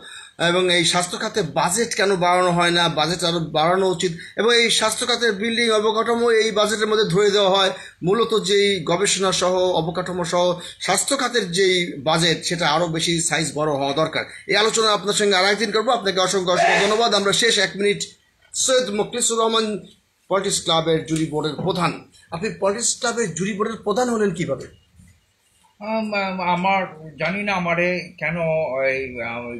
এবং এই স্বাস্থ্য খাতে বাজেট কেন বাড়ানো হয় না, বাজেট আরো বাড়ানো উচিত এবং এই স্বাস্থ্য খাতের বিল্ডিং অবকাঠামো এই বাজেটের মধ্যে ধরে দেওয়া হয়। মূলত যেই গবেষণা সহ অবকাঠামো সহ স্বাস্থ্য খাতের যেই বাজেট সেটা আরো বেশি সাইজ বড় হওয়া দরকার। এই আলোচনা আপনার সঙ্গে আরেকদিন করবো। আপনাকে অসংখ্য অসংখ্য ধন্যবাদ। আমরা শেষ 1 মিনিট, সৈয়দ মুখলিসুর রহমান, পলিটিক্স ক্লাবের জুরি বোর্ডের প্রধান। আপনি পলিটিক্স ক্লাবের জুরি বোর্ডের প্রধান হলেন কিভাবে?
আমার জানি না আমারে কেন এই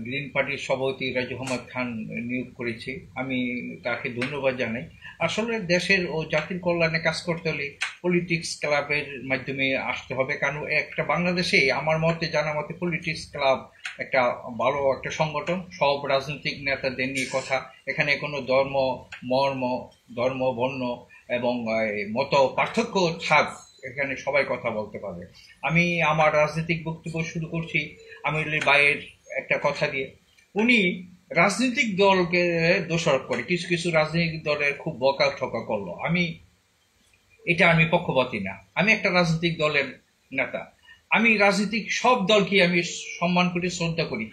গ্রিন পার্টির সভাপতি রাজু আহমদ খান নিয়োগ করেছে, আমি তাকে ধন্যবাদ জানাই। আসলে দেশের ও জাতির কল্যাণে কাজ করতে হলে পলিটিক্স ক্লাবের মাধ্যমে আসতে হবে, কারণ একটা বাংলাদেশে আমার মতে জানা মতে পলিটিক্স ক্লাব একটা ভালো একটা সংগঠন, সব রাজনৈতিক নেতাদের নিয়ে কথা, এখানে কোনো ধর্ম বর্ণ এবং মত পার্থক্য থাক, এখানে সবাই কথা বলতে পারবে। আমি আমার রাজনৈতিক বক্তব্য শুরু করছি আমিরুল ভাইয়ের একটা কথা দিয়ে। উনি রাজনৈতিক দলকে দোষারোপ করে, কিছু কিছু রাজনৈতিক দলের খুব বকাঠকা করলো। আমি পক্ষপাতী না, আমি একটা রাজনৈতিক দলের নেতা, আমি রাজনৈতিক সব দলকে আমি সম্মান করি, শ্রদ্ধা করি।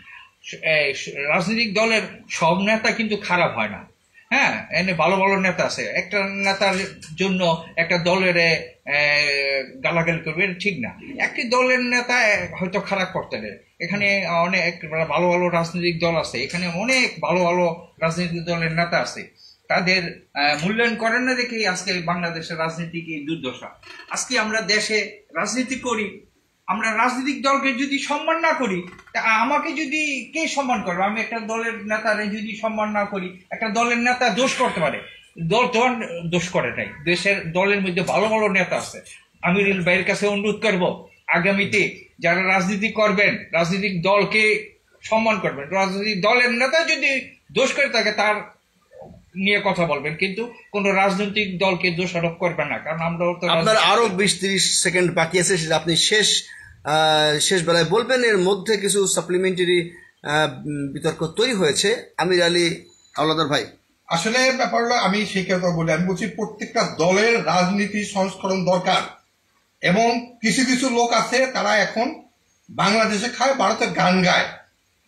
রাজনৈতিক দলের সব নেতা কিন্তু খারাপ হয় না, হ্যাঁ, এনে ভালো ভালো নেতা আছে। একটা নেতার জন্য একটা দলের গালাগালি করবে এটা ঠিক না। একটি দলের নেতা হয়তো খারাপ করতে পারে, এখানে অনেক ভালো ভালো রাজনৈতিক দল আছে, এখানে অনেক ভালো ভালো রাজনৈতিক দলের নেতা আছে, তাদের মূল্যায়ন করেন না দেখেই আজকে বাংলাদেশের রাজনীতি এই দুর্দশা। আজকে আমরা দেশে রাজনীতি করি, আমরা রাজনৈতিক দলকে যদি সম্মান না করি, তা আমাকে যদি কে সম্মান করবে? আমি একটা দলের নেতারে যদি সম্মান না করি, একটা দলের নেতা দোষ করতে পারে, দল তোমার দোষ করে নাই, দেশের দলের মধ্যে ভালো ভালো নেতা আছে। আমিরুল ভাইয়ের কাছে অনুরোধ করব, আগামীতে যারা রাজনীতি করবেন রাজনৈতিক দলকে সম্মান করবেন, রাজনৈতিক দলের নেতা যদি দোষ করে থাকে তার নিয়ে কথা বলবেন, কিন্তু কোন রাজনৈতিক দলকে দোষারোপ করবেন না, কারণ আমরা তো
আপনার আরো 20-30 সেকেন্ড বাকি আছে, সেটা আপনি শেষ বেলায় বলবেন। এর মধ্যে কিছু সাপ্লিমেন্টারি বিতর্ক তৈরি হয়েছে। আমির আলী হাওলাদার ভাই,
আসলে ব্যাপার হলো, আমি সেই কথা বলি, আমি বলছি প্রত্যেকটা দলের রাজনীতি সংস্করণ দরকার, এবং কিছু কিছু লোক আছে তারা এখন বাংলাদেশে খায়, ভারতে গান গায়।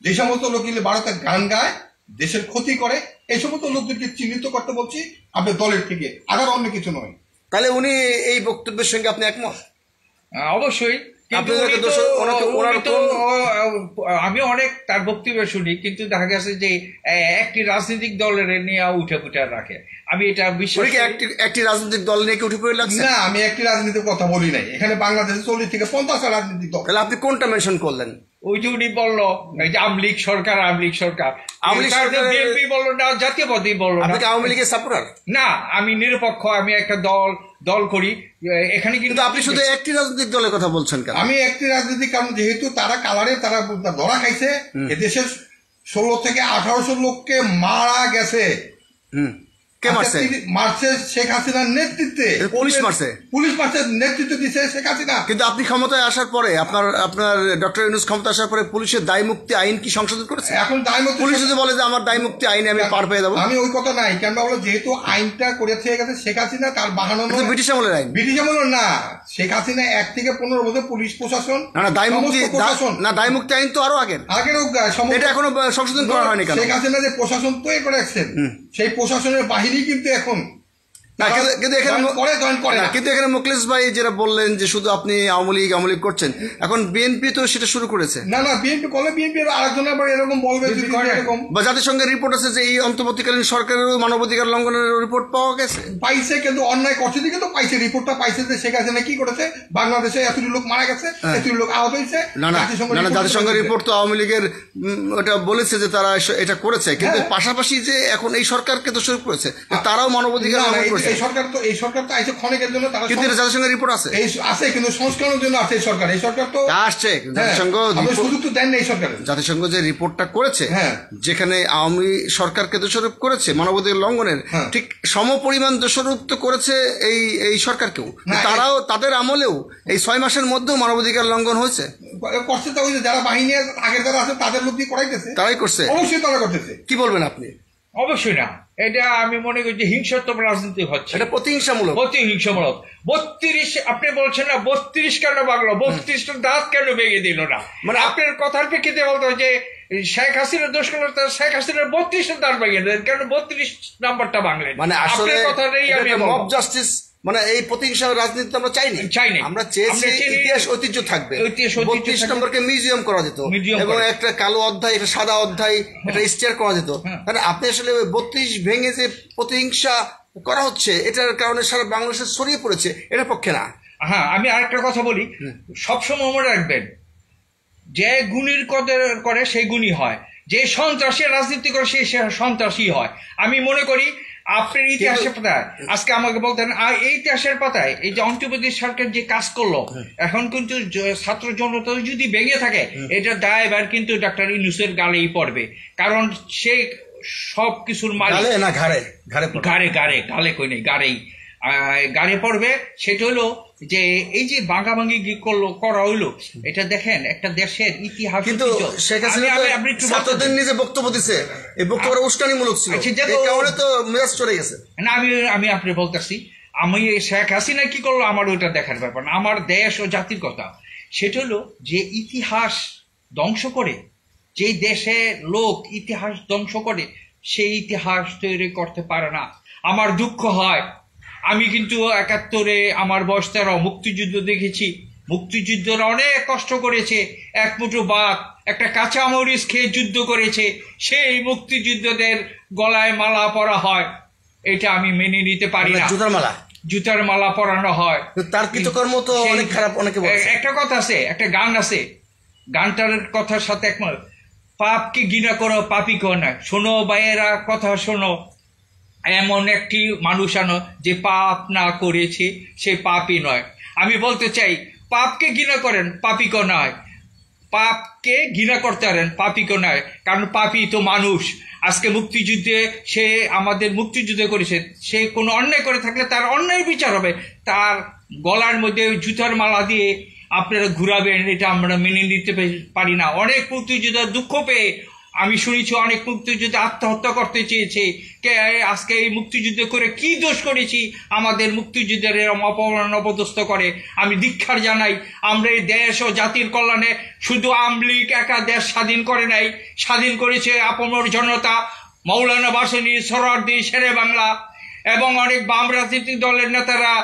যে সমস্ত লোক ভারতে গান গায়, দেশের ক্ষতি করে, এই সমস্ত লোকদেরকে চিহ্নিত করতে বলছি আপনার দলের থেকে, আগার অন্য কিছু নয়।
তাহলে উনি এই বক্তব্যের সঙ্গে আপনি একমত?
অবশ্যই, আমি অনেক তার বক্তব্য শুনি, কিন্তু দেখা গেছে যে একটি রাজনৈতিক দলের নিয়ে উঠে পুঠে রাখে। আমি এটা বিশ্বাস করি
একটি রাজনৈতিক দল নিয়ে উঠে পড়ে লাগছে
না, আমি একটি রাজনীতির কথা বলি নাই। এখানে বাংলাদেশে 40 থেকে 50 রাজনৈতিক দল।
তাহলে আপনি কোনটা মেনশন করলেন?
ওই যে উনি বললো যে আওয়ামী লীগ সরকার, বিএনপি বললো না, জাতীয়বাদী বললো না।
আপনি আওয়ামী লীগের সাপোর্টার?
না, আমি নিরপেক্ষ, আমি একটা দল করি এখানে। কিন্তু
আপনি শুধু একটি রাজনৈতিক দলের কথা বলছেন কেন?
আমি একটি রাজনৈতিক, কারণ যেহেতু তারা কালারে তারা ধরা খাইছে, এদেশের 16 থেকে 1800 লোককে মারা গেছে।
কে মারছে?
মারছে শেখ হাসিনার নেতৃত্বে।
পুলিশ মারছে?
পুলিশ মারছে, নেতৃত্ব দিচ্ছে শেখ হাসিনা।
কিন্তু আপনি ক্ষমতায় আসার পরে, আপনার ডক্টর ইউনূস ক্ষমতা আসার পরে পুলিশের দায় মুক্তি আইন কি সংশোধন করেছে?
এখন দায় মুক্তি
পুলিশ যদি বলে যে আমার দায় মুক্তি আইনে আমি পার পেয়ে যাবো,
আমি ওই কথা নাই। কেন বলো, যেহেতু আইনটা করেছে গেছে শেখ হাসিনা, তার বাহানো
ব্রিটিশ আমলের আইন।
ব্রিটিশ আমলের না, শেখ হাসিনা 1 থেকে 15 বছর পুলিশ প্রশাসন,
না দায় মুক্তি আইন তো আরো আগের, এটা এখনো সংশোধন করা হয়নি কেন?
শেখ হাসিনা যে প্রশাসন তৈরি করে রাখছেন, সেই প্রশাসনের বাহিনী কিন্তু এখন
কিন্তু এখানে মোখলেস ভাই যেটা বললেন যে শুধু আপনি আওয়ামী লীগ করছেন, এখন বিএনপি তো সেটা শুরু করেছে।
না, বিএনপি করলে বিএনপি আরেকজন আবার এরকম বলবে,
বা জাতিসংঘের রিপোর্ট আছে যে এই অন্তর্বর্তীকালীন সরকারের মানবাধিকার লঙ্ঘনের রিপোর্ট পাওয়া গেছে,
পাইছে, কিন্তু অন্যায় করছে দিকে তো পাইছে, রিপোর্টটা পাইছে যে শেখ হাসিনা কি করেছে, বাংলাদেশে এতটি লোক মারা গেছে, এতটি লোক আহত হয়েছে।
না, জাতিসংঘের রিপোর্ট তো আওয়ামী লীগের ওটা বলেছে যে তারা এটা করেছে, কিন্তু পাশাপাশি যে এখন এই সরকারকে তো শুরু করেছে, তারাও মানবাধিকার লঙ্ঘন করেছে।
এই সরকার তো আইছে ক্ষণিকের জন্য, তারা
কিন্তু জাতিসংঘের রিপোর্ট আছে,
কিন্তু সংস্করণের জন্য আছে। এই সরকার তো
আসছে, জাতিসংঘ
সুযোগ তো দেন না এই সরকার।
জাতিসংঘ যে রিপোর্টটা করেছে, যেখানে আওয়ামী সরকারকে দোষারোপ করেছে মানবাধিকার লঙ্ঘনের, ঠিক সমপরিমাণ দোষারোপ তো করেছে এই সরকারকেও। তারাও তাদের আমলেও এই 6 মাসের মধ্যেও মানবাধিকার লঙ্ঘন হয়েছে।
করছে তো ওই যারা বাহিনী আগের যারা আছে তাদের লোক দিয়ে করাইতেছে,
তারাই করছে,
অবশ্যই তারা করতেছে।
কি বলবেন আপনি?
অবশ্যই না, এটা আমি মনে করি যে হিংসাত্মক রাজনীতি হচ্ছে,
এটা প্রতিহিংসামূলক।
32 আপনি বলছেন না, 32 কেন ভাগলো, 32টা দাঁত কেন ভেঙে দিল না? মানে আপনার কথার প্রেক্ষিতে বলতে হয় যে শেখ হাসিনা দোষ করলো, শেখ হাসিনার 32টা দাঁত ভেঙে দিলেন, কেন 32 নাম্বারটা ভাঙলেন?
মানে আসলে
কথাটাই আমি
মব জাস্টিস, মানে এই প্রতিহিংসা রাজনীতি আমরা চাইনি। আমরা চেয়েছি ইতিহাস ঐতিহ্য থাকবে। 32 নম্বরকে মিউজিয়াম করা যেত, এবং একটা কালো অধ্যায়, একটা সাদা অধ্যায়, একটা স্টার করা যেত। মানে আপনি আসলে 32 ভেঙে যে প্রতিহিংসা করা হচ্ছে, এটার কারণে সারা বাংলাদেশে ছড়িয়ে পড়েছে, এটার পক্ষে না।
হ্যাঁ, আমি আরেকটা কথা বলি, সবসময় মনে রাখবেন, যে গুণীর কদর করে সেই গুণী হয়, যে সন্ত্রাসী রাজনীতি করে সে সন্ত্রাসী হয়। আমি মনে করি আপনার ইতিহাসের পাতায় আজকে আমাকে বলতেন এই ইতিহাসের পাতায় এই যে অন্তর্বর্তী সরকার যে কাজ করলো, এখন কিন্তু ছাত্র জনতা যদি ভেঙে থাকে, এটা দায়ভার কিন্তু ডক্টর ইউনূসের গালেই পড়বে, কারণ সে সব কিছুর মালিক।
না ঘাড়ে
গালে কই নেই, গাড়ে পড়বে। সেটা হলো যে এই যে ভাঙাভাঙি করা হইলো, এটা দেখেন একটা দেশের ইতিহাস।
কিন্তু শেখ হাসিনা ছাত্রদের নিজে বক্তব্য দিছে, এই বক্তব্য উস্কানিমূলক ছিল, এই কারণে তো মেজাজ চলে গেছে।
না, আমি আপনি বলতেছি, আমি শেখ হাসিনা কি করলো আমার ওইটা দেখার ব্যাপার না, আমার দেশ ও জাতির কথা। সেটা হলো যে ইতিহাস ধ্বংস করে, যে দেশে লোক ইতিহাস ধ্বংস করে, সেই ইতিহাস তৈরি করতে পারে না। আমার দুঃখ হয়, আমি কিন্তু 71-এ আমার বয়স 13, মুক্তিযুদ্ধ দেখেছি। মুক্তিযুদ্ধরা অনেক কষ্ট করেছে, এক মুঠো ভাত একটা কাঁচা মরিচ খেয়ে যুদ্ধ করেছে, সেই মুক্তিযুদ্ধদের গলায় মালা পরা হয়, এটা আমি মেনে নিতে পারি না। জুতার মালা পরানো হয়,
তার কৃতকর্ম তো অনেক খারাপ। অনেকে
একটা কথা আছে, একটা গান আছে, গানটার কথার সাথে একমত, পাপকে ঘৃণা করো পাপী কো না, শোনো ভাইয়েরা কথা শোনো, এমন একটি মানুষ আনো যে পাপ না করেছে সে পাপই নয়। আমি বলতে চাই, পাপকে ঘৃণা করেন পাপীকে নয়, পাপকে ঘৃণা করতে পারেন পাপীকে নয়, কারণ পাপী তো মানুষ। আজকে মুক্তিযুদ্ধে সে আমাদের মুক্তিযুদ্ধ করেছে, সে কোনো অন্যায় করে থাকলে তার অন্যায় বিচার হবে। তার গলার মধ্যে জুতার মালা দিয়ে আপনারা ঘুরাবেন, এটা আমরা মেনে নিতে পারি না। অনেক মুক্তিযোদ্ধা দুঃখ পেয়ে, আমি শুনেছি অনেক মুক্তিযুদ্ধে আত্মহত্যা করতে চেয়েছে। কে আজকে এই মুক্তিযুদ্ধ করে কি দোষ করেছি আমাদের মুক্তিযুদ্ধের এরকম অপমান অপদস্থ করে? আমি ধিক্কার জানাই। আমরা এই দেশ ও জাতির কল্যাণে শুধু আওয়ামী লীগ একা দেশ স্বাধীন করে নাই, স্বাধীন করেছে আপামর জনতা, মৌলানা ভাসানী, সোহরাওয়ার্দী, শেরে বাংলা এবং অনেক বাম রাজনৈতিক দলের নেতারা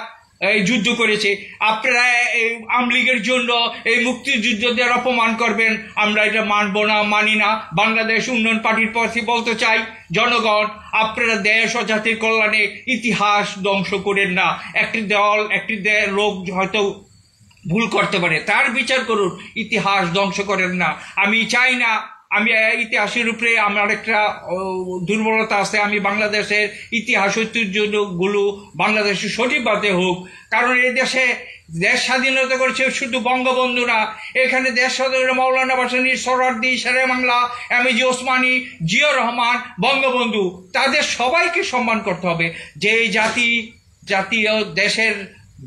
এই যুদ্ধ করেছে। আপনারা এই আওয়ামী লীগের জন্য এই মুক্তিযুদ্ধদের অপমান করবেন, আমরা এটা মানব না, মানি না। বাংলাদেশ উন্নয়ন পার্টির পক্ষে বলতে চাই, জনগণ আপনারা দেশ ও জাতির কল্যাণে ইতিহাস ধ্বংস করেন না। একটি দল একটি লোক হয়তো ভুল করতে পারে, তার বিচার করুন, ইতিহাস ধ্বংস করেন না। আমি চাই না, আমি ইতিহাসের উপরে আমার একটা দুর্বলতা আছে, আমি বাংলাদেশের ইতিহাস ঐতিহ্যগুলো বাংলাদেশের সঠিকভাবে হোক। কারণ এই দেশে দেশ স্বাধীনতা করেছে শুধু বঙ্গবন্ধু না, এখানে দেশ স্বাধীনতা মৌলানা ভাসানী, সোহরাওয়ার্দী, শেরে বাংলা, এমএজি ওসমানী, জিয়াউর রহমান, বঙ্গবন্ধু, তাদের সবাইকে সম্মান করতে হবে। যে জাতীয় দেশের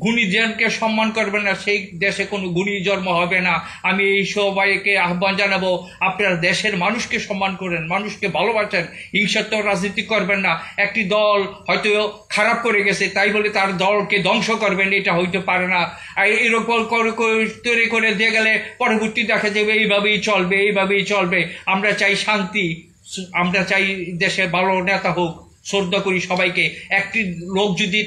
গুণীজনকে সম্মান করবেন না, সেই দেশে কোনো গুণী জন্ম হবে না। আমি এই সবাইকে আহ্বান জানাবো, আপনারা দেশের মানুষকে সম্মান করেন, মানুষকে ভালোবাসেন, হিংসাত্মক রাজনীতি করবেন না। একটি দল হয়তো খারাপ করে গেছে তাই বলে তার দলকে ধ্বংস করবেন, এটা হইতে পারে না। এরকম তৈরি করে দিয়ে গেলে পরবর্তী দেখা যাবে এইভাবেই চলবে। আমরা চাই শান্তি, আমরা চাই দেশে ভালো নেতা হোক, শ্রদ্ধা করি সবাইকে। একটি লোক যদি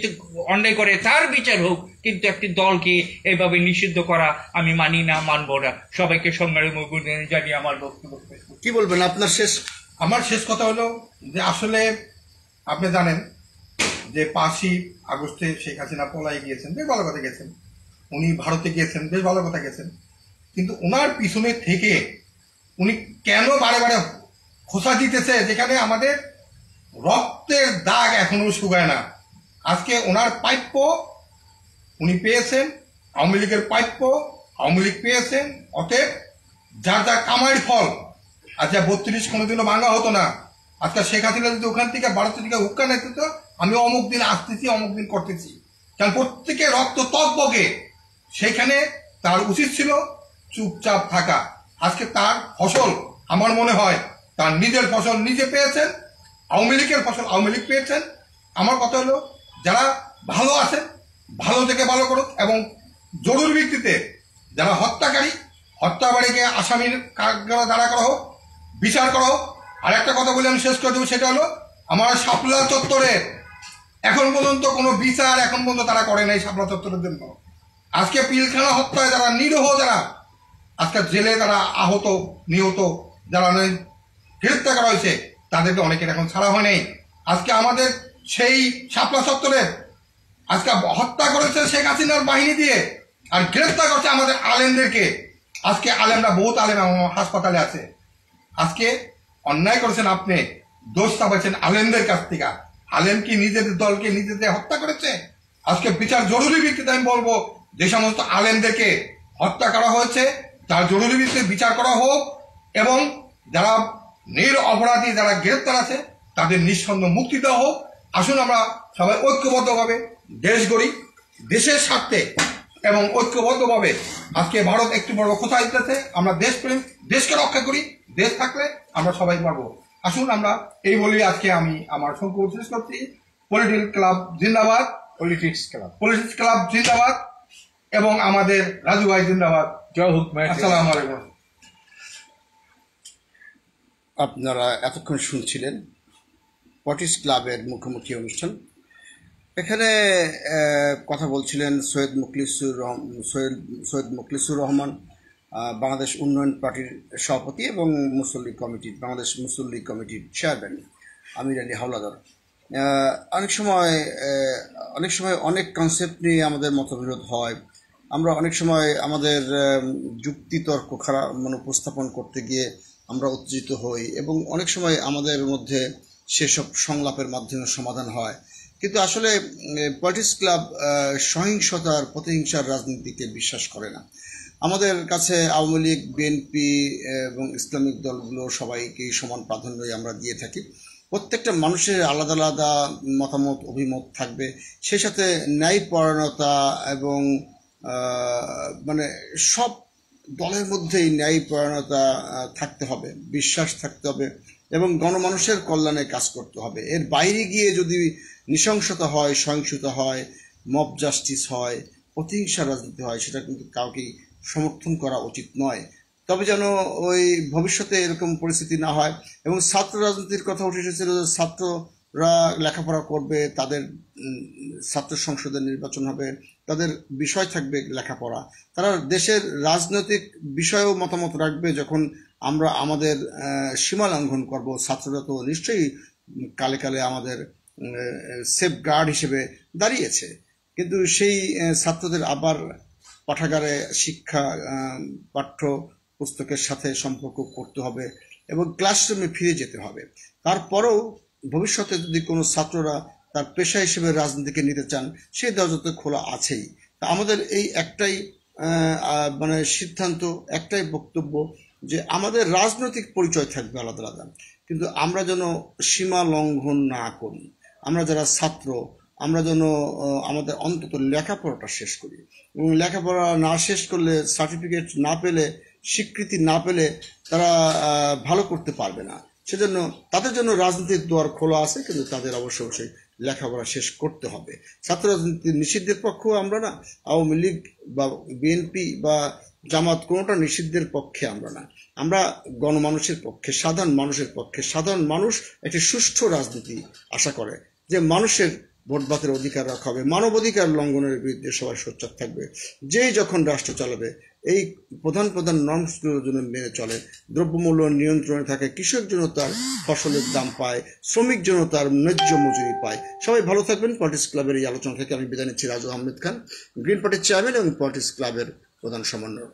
অন্যায় করে তার বিচার হোক, কিন্তু একটি দলকে এভাবে নিষিদ্ধ করা আমি মানি না, মানব না। সবাইকে সংগ্রামী জানিয়ে আমার বক্তব্য।
কি বলবেন আপনার
আমার শেষ কথা হলো যে আসলে আপনি জানেন যে 5ই আগস্টে শেখ হাসিনা পলাই গিয়েছেন, বেশ ভালো কথা গেছেন, উনি ভারতে গিয়েছেন, বেশ ভালো কথা গেছেন, কিন্তু ওনার পিছনে থেকে উনি কেন বারে বারে খোঁচা দিতেছে যেখানে আমাদের রক্তের দাগ এখনো শুকায় না। আজকে ওনার প্রাপ্য উনি পেয়েছেন, আওয়ামী লীগের প্রাপ্য আওয়ামী লীগ পেয়েছেন। অতএব যার যা কামাইয়ের ফল, আচ্ছা 32 কোনোদিনও ভাঙা হতো না। আজকে শেখ হাসিনা যদি ওখান থেকে ভারতের দিকে হুক্কা নিতে তো আমি অমুক দিন আসতেছি, অমুক দিন করতেছি, কারণ প্রত্যেকে রক্ত তকবকে, সেইখানে তার উচিত ছিল চুপচাপ থাকা। আজকে তার ফসল আমার মনে হয় তার নিজের ফসল নিজে পেয়েছেন, আওয়ামী লীগের ফসল আওয়ামী লীগ পেয়েছেন। আমার কথা হলো যারা ভালো আছে ভালো থেকে ভালো করুক, এবং জরুরি ভিত্তিতে যারা হত্যাকারী হত্যাবাড়িকে আসামির কাঠগড়া দাঁড়া করা হোক, বিচার করা হোক। আর একটা কথা বলে আমি শেষ করে দেবো, সেটা হলো আমার শাপলা চত্বরে এখন পর্যন্ত কোনো বিচার এখন পর্যন্ত তারা করে নাই শাপলা চত্বরের জন্য। আজকে পিলখানা হত্যায় যারা নিরীহ, যারা আজকে জেলে যারা আহত নিহত যারা গ্রেপ্তার করা হয়েছে, তাদেরকে অনেকের এখন ছাড়া হয় নাই। আজকে আমাদের সেই শাপলা চত্বরে আজকে হত্যা করেছে শেখ হাসিনার বাহিনী দিয়ে, আর গ্রেপ্তার করছে আমাদের আলেমদেরকে। আজকে আলেমরা বহুত আলেম হাসপাতালে আছে। আজকে অন্যায় করেছেন আপনি, দোষ চাপাচ্ছেন আলেমদের কাছ থেকে। আলেম কি নিজেদের দলকে নিজেদের হত্যা করেছে? আজকে বিচার জরুরি ভিত্তিতে আমি বলবো, যে সমস্ত আলেমদেরকে হত্যা করা হয়েছে তার জরুরি ভিত্তিতে বিচার করা হোক, এবং যারা অপরাধী যারা গ্রেপ্তার আছে তাদের নিঃসন্দেহ মুক্তি দেওয়া হোক। আসুন আমরা সবাই ঐক্যবদ্ধভাবে দেশ গড়ি, দেশের স্বার্থে এবং ঐক্যবদ্ধভাবে। আজকে ভারত একটু বড় কথা দিতেছে, আমরা দেশপ্রেম, দেশকে রক্ষা করি, দেশ থাকলে আমরা সবাই পারবো। আসুন আমরা এই বলি আজকে আমি আমার সংক্ষেপ শেষ করছি। পলিটিক্যাল ক্লাব জিন্দাবাদ,
পলিটিক্স
ক্লাব জিন্দাবাদ, এবং আমাদের রাজু ভাই জিন্দাবাদ।
জয় হোক।
আসসালামু আলাইকুম।
আপনারা এতক্ষণ শুনছিলেন পটিস ক্লাবের মুখোমুখি অনুষ্ঠান। এখানে কথা বলছিলেন সৈয়দ মুখলিসুর রহমান, বাংলাদেশ উন্নয়ন পার্টির সভাপতি এবং বাংলাদেশ মুসলিম লীগ কমিটির চেয়ারম্যান আমির আলী হাওলাদার। অনেক সময় অনেক কনসেপ্ট নিয়ে আমাদের মতবিরোধ হয়। আমরা অনেক সময় আমাদের যুক্তিতর্ক উপস্থাপন করতে গিয়ে আমরা উত্তেজিত হই, এবং অনেক সময় আমাদের মধ্যে সেসব সংলাপের মাধ্যমে সমাধান হয়। কিন্তু আসলে পলিটিক্স ক্লাব সহিংসতার, প্রতিহিংসার রাজনীতিকে বিশ্বাস করে না। আমাদের কাছে আওয়ামী লীগ, বিএনপি এবং ইসলামিক দলগুলো সবাইকেই সমান প্রাধান্যই আমরা দিয়ে থাকি। প্রত্যেকটা মানুষের আলাদা আলাদা মতামত, অভিমত থাকবে, সেই সাথে ন্যায়পরায়ণতা এবং সব দলের মধ্যেই ন্যায়পরায়ণতা থাকতে হবে, বিশ্বাস থাকতে হবে এবং গণমানুষের কল্যাণে কাজ করতে হবে। এর বাইরে গিয়ে যদি নৃশংসতা হয়, সহিংসতা হয়, মব জাস্টিস হয়, প্রতিহিংসা রাজনীতি হয়, সেটা কিন্তু কাউকেই সমর্থন করা উচিত নয়। তবে যেন ওই ভবিষ্যতে এরকম পরিস্থিতি না হয়। এবং ছাত্র রাজনীতির কথা উঠে এসেছিল, ছাত্ররা লেখাপড়া করবে, তাদের ছাত্র সংসদের নির্বাচন হবে, তাদের বিষয় থাকবে লেখাপড়া, তারা দেশের রাজনৈতিক বিষয়েও মতামত রাখবে। যখন আমরা আমাদের সীমা লঙ্ঘন করব, ছাত্ররা তো নিশ্চয়ই কালে কালে আমাদের সেফ গার্ড হিসেবে দাঁড়িয়েছে। কিন্তু সেই ছাত্রদের আবার পাঠাগারে শিক্ষা, পাঠ্য পুস্তকের সাথে সম্পর্ক করতে হবে এবং ক্লাসরুমে ফিরে যেতে হবে। তারপরেও ভবিষ্যতে যদি কোনো ছাত্ররা তার পেশা হিসেবে রাজনীতিকে নিতে চান, সেই দরজা তো খোলা আছেই। তা আমাদের এই একটাই সিদ্ধান্ত, একটাই বক্তব্য যে আমাদের রাজনৈতিক পরিচয় থাকবে আলাদা আলাদা, কিন্তু আমরা যেন সীমা লঙ্ঘন না করি। আমরা যারা ছাত্র, আমরা যেন আমাদের অন্তত লেখাপড়াটা শেষ করি, এবং লেখাপড়া না শেষ করলে, সার্টিফিকেট না পেলে, স্বীকৃতি না পেলে তারা ভালো করতে পারবে না। সেজন্য তাদের জন্য রাজনীতির দুয়ার খোলা আছে, কিন্তু তাদের অবশ্যই লেখাপড়া শেষ করতে হবে। ছাত্র রাজনীতি নিষিদ্ধের পক্ষেও আমরা না, আওয়ামী লীগ বা বিএনপি বা জামাত কোনোটা নিষিদ্ধের পক্ষে আমরা না। আমরা গণমানুষের পক্ষে, সাধারণ মানুষের পক্ষে। সাধারণ মানুষ একটি সুষ্ঠু রাজনীতি আশা করে, যে মানুষের ভোট ভাতের অধিকার রাখা হবে, মানবাধিকার লঙ্ঘনের বিরুদ্ধে সবাই সোচ্চার থাকবে। যেই যখন রাষ্ট্র চালাবে এই প্রধান নর্মসগুলোর জন্য মেনে চলে, দ্রব্যমূল্য নিয়ন্ত্রণে থাকে, কৃষক যেন তার ফসলের দাম পায়, শ্রমিক যেন তার ন্যায্য মজুরি পায়। সবাই ভালো থাকবেন। পলিটিক্স ক্লাবের এই আলোচনা থেকে আমি বিদায় নিচ্ছি। রাজু আহমেদ খান, গ্রিন পার্টির চেয়ারম্যান এবং পলিটিক্স ক্লাবের প্রধান সমন্বয়ক।